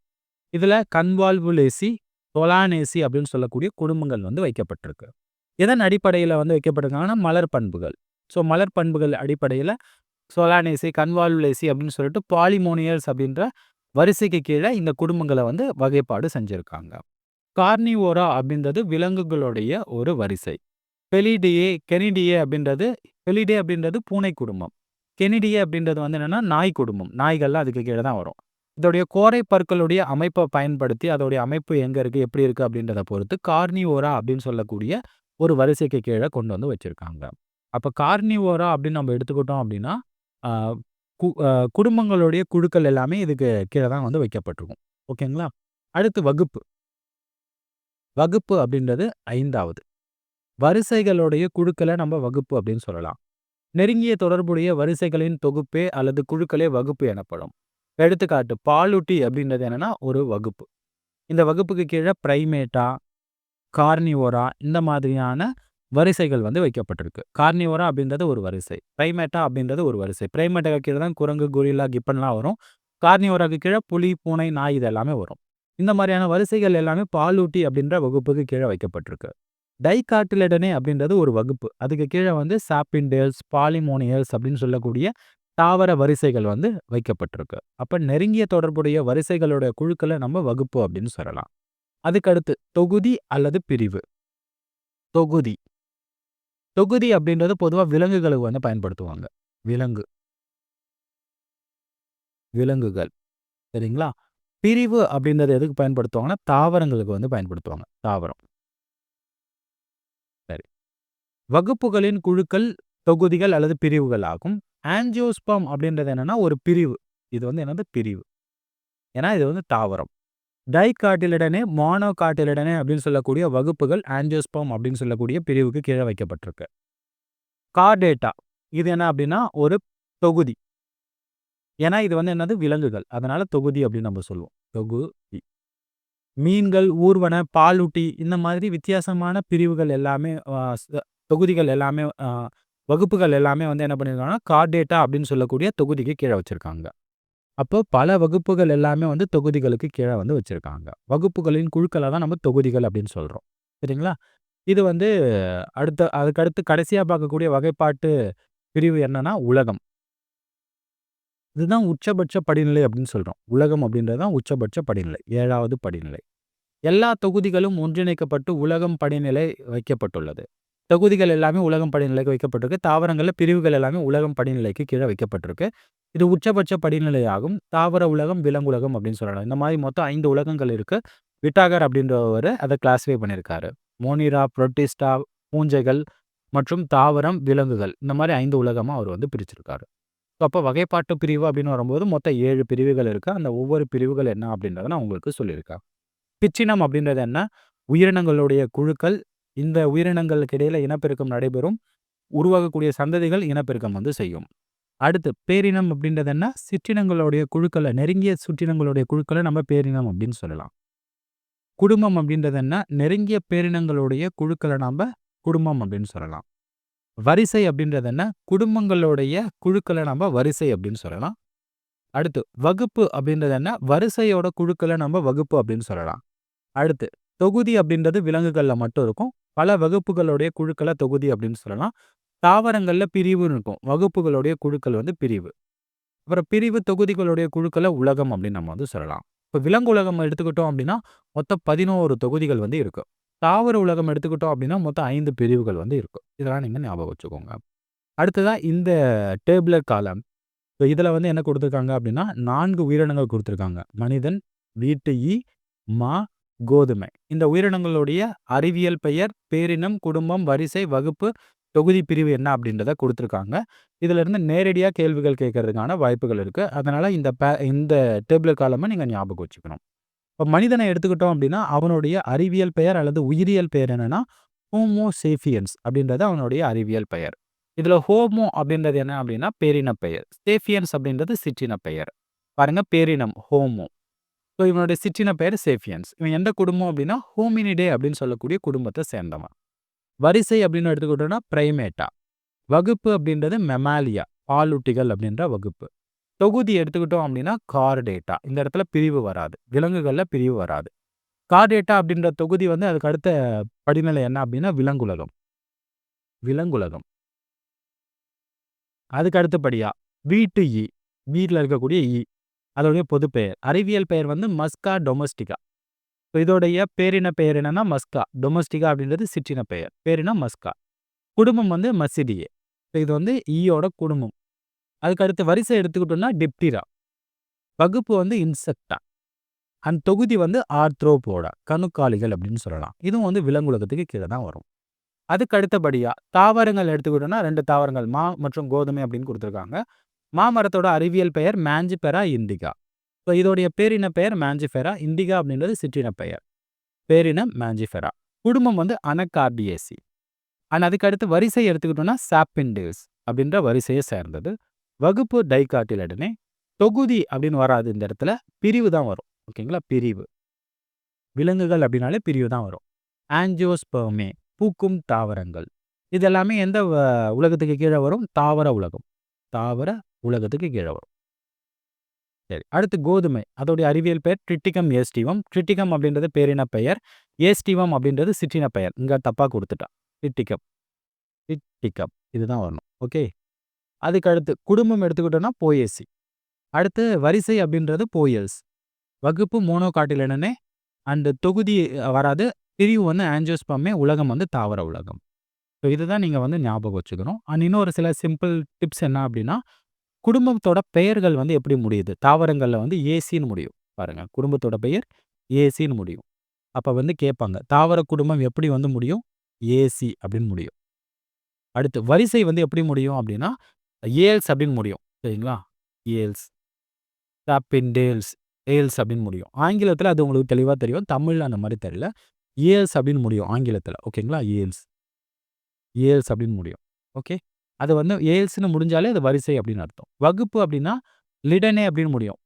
S1: இதுல கன்வால்வுலேசி, சொலானேசி அப்படின்னு சொல்லக்கூடிய குடும்பங்கள் வந்து வைக்கப்பட்டிருக்கு. எதன் அடிப்படையில வந்து வைக்கப்பட்டிருக்காங்கன்னா, மலர் பண்புகள். ஸோ மலர் பண்புகள் அடிப்படையில சொலானேசி, கன்வால்வுலேசி அப்படின்னு சொல்லிட்டு பாலிமோனியல்ஸ் அப்படின்ற வரிசைக்கு கீழ இந்த குடும்பங்கள வந்து வகைப்பாடு செஞ்சிருக்காங்க. கார்னிவோரா அப்படின்றது விலங்குகளுடைய ஒரு வரிசை. ஃபெலிடே அப்படின்றது பூனை குடும்பம். கெனிடியே அப்படின்றது வந்து என்னன்னா நாய் குடும்பம். நாய்கள்லாம் அதுக்கு கீழ தான் வரும். இதோடைய கோரை பற்களுடைய அமைப்ப பயன்படுத்தி அதோடைய அமைப்பு எங்க இருக்கு, எப்படி இருக்கு அப்படின்றத பொறுத்து கார்னிவோரா அப்படின்னு சொல்லக்கூடிய ஒரு வரிசைக்கு கீழ கொண்டு வந்து வச்சிருக்காங்க. அப்ப கார்னிவோரா அப்படின்னு நம்ம எடுத்துக்கிட்டோம் அப்படின்னா, ஆ கு அ குடும்பங்களுடைய குழுக்கள் எல்லாமே இதுக்கு கீழ தான் வந்து வைக்கப்பட்டிருக்கும். ஓகேங்களா? அடுத்து வகுப்பு. வகுப்பு அப்படின்றது 5வது. வரிசைகளுடைய குழுக்கள நம்ம வகுப்பு அப்படின்னு சொல்லலாம். நெருங்கிய தொடர்புடைய வரிசைகளின் தொகுப்பே அல்லது குழுக்களே வகுப்பு எனப்படும். எடுத்துக்காட்டு பாலூட்டி அப்படின்றது என்னன்னா ஒரு வகுப்பு. இந்த வகுப்புக்கு கீழ பிரைமேட்டா, கார்னிவோரா இந்த மாதிரியான வரிசைகள் வந்து வைக்கப்பட்டிருக்கு. கார்னிவோரா அப்படின்றது ஒரு வரிசை. பிரைமேட்டா அப்படின்றது ஒரு வரிசை. பிரைமேட்டாக்கு கீழ தான் குரங்கு, கொரில்லா, கிப்பன்லாம் வரும். கார்னிவோராக்கு கீழ புலி, பூனை, நாய் இது எல்லாமே வரும். இந்த மாதிரியான வரிசைகள் எல்லாமே பாலூட்டி அப்படின்ற வகுப்புக்கு கீழ வைக்கப்பட்டிருக்கு. டைகாட்டிலிடனே அப்படின்றது ஒரு வகுப்பு. அதுக்கு கீழ வந்து சாப்பிண்டேல்ஸ், பாலிமோனியல்ஸ் அப்படின்னு சொல்லக்கூடிய தாவர வரிசைகள் வந்து வைக்கப்பட்டிருக்கு. அப்ப நெருங்கிய தொடர்புடைய வரிசைகளோட குழுக்கள நம்ம வகுப்பு அப்படின்னு சொல்லலாம். அதுக்கடுத்து தொகுதி அல்லது பிரிவு. தொகுதி. தொகுதி அப்படின்றது பொதுவா விலங்குகளுக்கு வந்து பயன்படுத்துவாங்க. விலங்கு விலங்குகள். சரிங்களா? பிரிவு அப்படின்றது எதுக்கு பயன்படுத்துவாங்கன்னா, தாவரங்களுக்கு வந்து பயன்படுத்துவாங்க. தாவரம். சரி. வகுப்புகளின் குழுக்கள், தொகுதிகள் அல்லது பிரிவுகள் ஆகும். ஆஞ்சியோஸ்பர்ம் அப்படின்றது என்னன்னா ஒரு பிரிவு. இது வந்து என்னது பிரிவு. ஏன்னா இது வந்து தாவரம். டைகாட்டிலிடனே, மோனோகாட்டிலிடனே அப்படின்னு சொல்லக்கூடிய வகுப்புகள் ஆஞ்சியோஸ்பர்ம் அப்படின்னு சொல்லக்கூடிய பிரிவுக்கு கீழ வைக்கப்பட்டிருக்கு. கார்டேட்டா இது என்ன அப்படின்னா ஒரு தொகுதி. ஏன்னா இது வந்து என்னது விலங்குகள். அதனால தொகுதி அப்படின்னு நம்ம சொல்லுவோம். தொகுதி. மீன்கள், ஊர்வன, பாலூட்டி இந்த மாதிரி வித்தியாசமான பிரிவுகள் எல்லாமே தொகுதிகள் எல்லாமே வகுப்புகள் எல்லாமே வந்து என்ன பண்ணியிருக்காங்கன்னா, கார்டேட்டா அப்படின்னு சொல்லக்கூடிய தொகுதிக்கு கீழ வச்சிருக்காங்க. அப்போ பல வகுப்புகள் எல்லாமே வந்து தொகுதிகளுக்கு கீழ வந்து வச்சிருக்காங்க. வகுப்புகளின் குழுக்கள தான் நம்ம தொகுதிகள் அப்படின்னு சொல்றோம். சரிங்களா? இது வந்து அதுக்கடுத்து கடைசியா பார்க்கக்கூடிய வகைப்பாட்டு பிரிவு என்னன்னா உலகம். இதுதான் உச்சபட்ச படிநிலை அப்படின்னு சொல்றோம். உலகம் அப்படின்றது தான் உச்சபட்ச படிநிலை. 7வது படிநிலை. எல்லா தொகுதிகளும் ஒன்றிணைக்கப்பட்டு உலகம் படிநிலை வைக்கப்பட்டுள்ளது. தொகுதிகள் எல்லாமே உலகம் படிநிலைக்கு வைக்கப்பட்டிருக்கு. தாவரங்கள்ல பிரிவுகள் எல்லாமே உலகம் படிநிலைக்கு கீழ வைக்கப்பட்டிருக்கு. இது உச்சபட்ச படிநிலை ஆகும். தாவர உலகம், விலங்குலகம் அப்படின்னு சொல்லலாம். இந்த மாரி மொத்தம் 5 உலகங்கள் இருக்கு. விட்டாகர் அப்படின்றவரு அத கிளாஸிஃபை பண்ணியிருக்காரு. மோனிரா, புரோட்டிஸ்டா, பூஞ்சைகள் மற்றும் தாவரம், விலங்குகள் இந்த மாரி 5 உலகமா அவர் வந்து பிரிச்சிருக்காரு. அப்போ வகைப்பாட்டு பிரிவு அப்படின்னு வரும்போது மொத்தம் 7 பிரிவுகள் இருக்கு. அந்த ஒவ்வொரு பிரிவுகள் என்ன அப்படின்றத நான் உங்களுக்கு சொல்லியிருக்கேன். பிச்சினம் அப்படின்றது என்ன? உயிரினங்களுடைய குழுக்கள். இந்த உயிரினங்களுக்கு இடையில இனப்பெருக்கம் நடைபெறும். உருவாகக்கூடிய சந்ததிகள் இனப்பெருக்கம் வந்து செய்யும். அடுத்து பேரினம் அப்படின்றது என்ன? சிற்றினங்களுடைய குழுக்கள நெருங்கிய சுற்றினங்களுடைய குழுக்கள நம்ம பேரினம் அப்படின்னு சொல்லலாம். குடும்பம் அப்படின்றது என்ன? நெருங்கிய பேரினங்களுடைய குழுக்கள நாம குடும்பம் அப்படின்னு சொல்லலாம். வரிசை அப்படின்றது என்ன? குடும்பங்களுடைய குழுக்கள நம்ம வரிசை அப்படின்னு சொல்லலாம். அடுத்து வகுப்பு அப்படின்றது என்ன? வரிசையோட குழுக்கள நம்ம வகுப்பு அப்படின்னு சொல்லலாம். அடுத்து தொகுதி அப்படின்றது விலங்குகள்ல மட்டும் இருக்கும். பல வகுப்புகளுடைய குழுக்கள தொகுதி அப்படின்னு சொல்லலாம். தாவரங்கள்ல பிரிவுன்னு இருக்கும். வகுப்புகளுடைய குழுக்கள் வந்து பிரிவு. அப்புறம் பிரிவு தொகுதிகளுடைய குழுக்கள உலகம் அப்படின்னு நம்ம வந்து சொல்லலாம். இப்ப விலங்கு உலகம் எடுத்துக்கிட்டோம் அப்படின்னா, மொத்தம் 11 தொகுதிகள் வந்து இருக்கு. தாவர உலகம் எடுத்துக்கிட்டோம் அப்படின்னா, மொத்தம் 5 பிரிவுகள் வந்து இருக்கும். இதெல்லாம் நீங்க ஞாபகம் வச்சுக்கோங்க. அடுத்ததா இந்த டேபுலர் காலம். இப்ப இதுல வந்து என்ன குடுத்துருக்காங்க அப்படின்னா, 4 உயிரினங்கள் குடுத்துருக்காங்க. மனிதன், வீட்டு ஈ, மா, கோதுமை. இந்த உயிரினங்களுடைய அறிவியல் பெயர், பேரினம், குடும்பம், வரிசை, வகுப்பு, தொகுதி பிரிவு என்ன அப்படின்றத குடுத்துருக்காங்க. இதிலிருந்து நேரடியா கேள்விகள் கேட்கறதுக்கான வாய்ப்புகள் இருக்கு. அதனால இந்த டேபுலர் காலம நீங்க ஞாபகம் வச்சுக்கணும். இப்ப மனிதனை எடுத்துக்கிட்டோம் அப்படின்னா, அவனுடைய அறிவியல் பெயர் அல்லது உயிரியல் பெயர் என்னன்னா, ஹோமோ சேபியன்ஸ் அப்படின்றது அவனுடைய அறிவியல் பெயர். இதுல ஹோமோ அப்படின்றது என்ன அப்படின்னா, பேரினப் பெயர். சேபியன்ஸ் அப்படின்றது சிற்றினப் பெயர். பாருங்க பேரினம் ஹோமோ. ஸோ இவனுடைய சிற்றின பெயர் சேபியன்ஸ். இவன் எந்த குடும்பம் அப்படின்னா, ஹோமினிடே அப்படின்னு சொல்லக்கூடிய குடும்பத்த சேர்ந்தவன். வரிசை அப்படின்னு எடுத்துக்கிட்டோம்னா, பிரைமேட்டா. வகுப்பு அப்படின்றது மெமாலியா, பாலூட்டிகள் அப்படின்ற வகுப்பு. தொகுதி எடுத்துக்கிட்டோம் அப்படின்னா, கார்டேட்டா. இந்த இடத்துல பிரிவு வராது. விலங்குகள்ல பிரிவு வராது. கார்டேட்டா அப்படின்ற தொகுதி வந்து அதுக்கு அடுத்த படிநிலை என்ன அப்படின்னா, விலங்குலகம். விலங்குலகம். அதுக்கு அடுத்தபடியா வீட்டு ஈ. வீட்ல இருக்கக்கூடிய ஈ. அதோடைய பொது பெயர். அறிவியல் பெயர் வந்து மஸ்கா டொமஸ்டிகா. இதோடைய பேரின பெயர் என்னன்னா மஸ்கா. டொமஸ்டிகா அப்படின்றது சிற்றின பெயர். பேரினம் மஸ்கா. குடும்பம் வந்து மசிடியே. இது வந்து ஈயோட குடும்பம். அதுக்கு அடுத்து வரிசை எடுத்துக்கிட்டோம்னா டிப்டிரா. வகுப்பு வந்து இன்செக்டா. அந்த தொகுதி வந்து ஆர்த்ரோபோடா. கணுக்காலிகள் அப்படின்னு சொல்லலாம். இதுவும் வந்து விலங்குலகத்துக்கு கீழ தான் வரும். அதுக்கு அடுத்தபடியா தாவரங்கள் எடுத்துக்கிட்டோம்னா 2 தாவரங்கள் மா மற்றும் கோதுமை அப்படின்னு குடுத்துருக்காங்க. மாமரத்தோட அறிவியல் பெயர் மாஞ்சிஃபெரா இண்டிகா. ஸோ இதோடைய பேரின பெயர் மாஞ்சிஃபெரா. இண்டிகா அப்படின்றது சிற்றின பெயர். பேரினம் மாஞ்சிஃபெரா. குடும்பம் வந்து அனகார்டியேசி. அதுக்கு அடுத்து வரிசை எடுத்துக்கிட்டோம்னா சாப்பிண்டேஸ் அப்படின்ற வரிசையை சேர்ந்தது. வகுப்பு டைகாட்டிலடனே. தொகுதி அப்படின்னு வராது இந்த இடத்துல. பிரிவு தான் வரும். ஓகேங்களா? பிரிவு. விலங்குகள் அப்படின்னாலே பிரிவு தான் வரும். ஆஞ்சியோஸ்பெர்மே பூக்கும் தாவரங்கள். இது எல்லாமே எந்த உலகத்துக்கு கீழ வரும்? தாவர உலகம். தாவர உலகத்துக்கு கீழ வரும். சரி. அடுத்து கோதுமை. அதோடைய அறிவியல் பெயர் ட்ரிட்டிகம் ஏஸ்டிவம். ட்ரிட்டிகம் அப்படின்றது பேரின பெயர். ஏஸ்டிவம் அப்படின்றது சிற்றின பெயர். இங்க தப்பா குடுத்துட்டான். ட்ரிட்டிகம். ட்ரிட்டிகம். இதுதான் வரணும். ஓகே. அதுக்கு அடுத்து குடும்பம் எடுத்துக்கிட்டோம்னா போயேசி. அடுத்து வரிசை அப்படின்றது போயல்ஸ். வகுப்பு மோனோகாட்டிலிடனே அண்ட் தொகுதி வராது. பிரிவு வந்து ஆஞ்சியோஸ்பெர்மே. உலகம் வந்து தாவர உலகம். ஸோ இதுதான் நீங்க வந்து ஞாபகம் வச்சுக்கணும். இன்னொரு சில சிம்பிள் டிப்ஸ் என்ன அப்படின்னா, குடும்பத்தோட பெயர்கள் வந்து எப்படி முடியுது? தாவரங்கள்ல வந்து ஏசின்னு முடியும். பாருங்க. குடும்பத்தோட பெயர் ஏசின்னு முடியும். அப்ப வந்து கேட்பாங்க. தாவர குடும்பம் எப்படி வந்து முடியும்? ஏசி அப்படின்னு முடியும். அடுத்து வரிசை வந்து எப்படி முடியும் அப்படின்னா, ஏல்ஸ் அப்படின்னு முடியும். சரிங்களா? ஏல்ஸ், சாப்பிண்டேல்ஸ், ஏல்ஸ் அப்படின்னு முடியும். ஆங்கிலத்தில அது உங்களுக்கு தெளிவா தெரியும். தமிழ்ல அந்த மாரி தெரியல. ஏல்ஸ் அப்படின்னு முடியும் ஆங்கிலத்தில. ஓகேங்களா? ஏல்ஸ். ஏல்ஸ் அப்படின்னு முடியும். ஓகே. அது வந்து ஏல்ஸ்ன்னு முடிஞ்சாலே அது வரிசை அப்படின்னு அர்த்தம். வகுப்பு அப்படின்னா லிடனே அப்படின்னு முடியும்.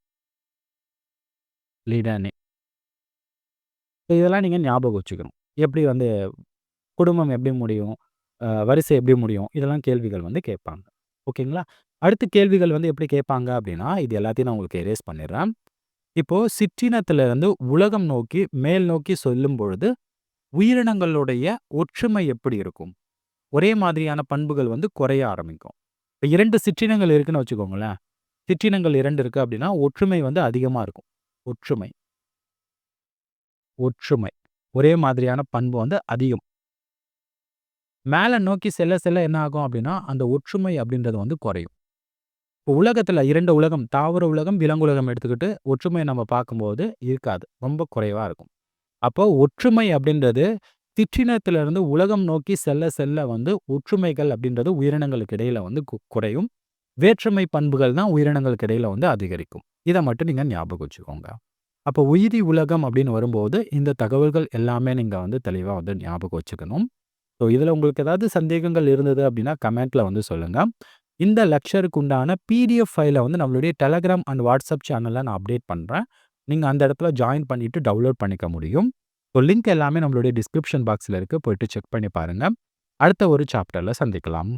S1: லிடனே. இதெல்லாம் நீங்க ஞாபகம் வச்சுக்கணும். எப்படி வந்து குடும்பம் எப்படி முடியும்? வரிசை எப்படி முடியும்? இதெல்லாம் கேள்விகள் வந்து கேட்பாங்க. ஓகேங்களா? அடுத்து கேள்விகள் வந்து எப்படி கேட்பாங்க அப்படின்னா, இது எல்லாத்தையும் நான் உங்களுக்கு எரேஸ் பண்ணிடுறேன். இப்போ சிற்றினத்திலிருந்து உலகம் நோக்கி மேல் நோக்கி சொல்லும் பொழுது, உயிரினங்களுடைய ஒற்றுமை எப்படி இருக்கும்? ஒரே மாதிரியான பண்புகள் வந்து குறைய ஆரம்பிக்கும். இப்ப 2 சிற்றினங்கள் இருக்குன்னு வச்சுக்கோங்களேன். சிற்றினங்கள் 2 இருக்கு அப்படின்னா, ஒற்றுமை வந்து அதிகமா இருக்கும். ஒற்றுமை, ஒற்றுமை. ஒரே மாதிரியான பண்பு வந்து அதிகம். மேல நோக்கி செல்ல செல்ல என்ன ஆகும் அப்படின்னா, அந்த ஒற்றுமை அப்படின்றது வந்து குறையும். இப்போ உலகத்துல 2 உலகம், தாவர உலகம், விலங்குலகம் எடுத்துக்கிட்டு ஒற்றுமைய நம்ம பார்க்கும்போது இருக்காது. ரொம்ப குறைவா இருக்கும். அப்போ ஒற்றுமை அப்படின்றது சிற்றினத்திலிருந்து உலகம் நோக்கி செல்ல செல்ல வந்து ஒற்றுமைகள் அப்படின்றது உயிரினங்களுக்கு இடையில வந்து குறையும். வேற்றுமை பண்புகள் தான் உயிரினங்களுக்கு இடையில வந்து அதிகரிக்கும். இத மட்டும் நீங்க ஞாபகம் வச்சுக்கோங்க. அப்போ உயிரி உலகம் அப்படின்னு வரும்போது, இந்த தகவல்கள் எல்லாமே நீங்க வந்து தெளிவா வந்து ஞாபகம் வச்சுக்கணும். ஸோ இதில உங்களுக்கு ஏதாவது சந்தேகங்கள் இருந்தது அப்படின்னா, கமெண்ட்ல வந்து சொல்லுங்க. இந்த லெக்சருக்கு உண்டான பிடிஎஃப் ஃபைல வந்து நம்மளுடைய டெலகிராம் அண்ட் வாட்ஸ்அப் சேனல்ல நான் அப்டேட் பண்றேன். நீங்க அந்த இடத்துல ஜாயின் பண்ணிட்டு டவுன்லோட் பண்ணிக்க முடியும். ஸோ லிங்க் எல்லாமே நம்மளுடைய டிஸ்கிரிப்ஷன் பாக்ஸ்ல இருக்கு. போயிட்டு செக் பண்ணி பாருங்க. அடுத்த ஒரு சாப்டர்ல சந்திக்கலாம்.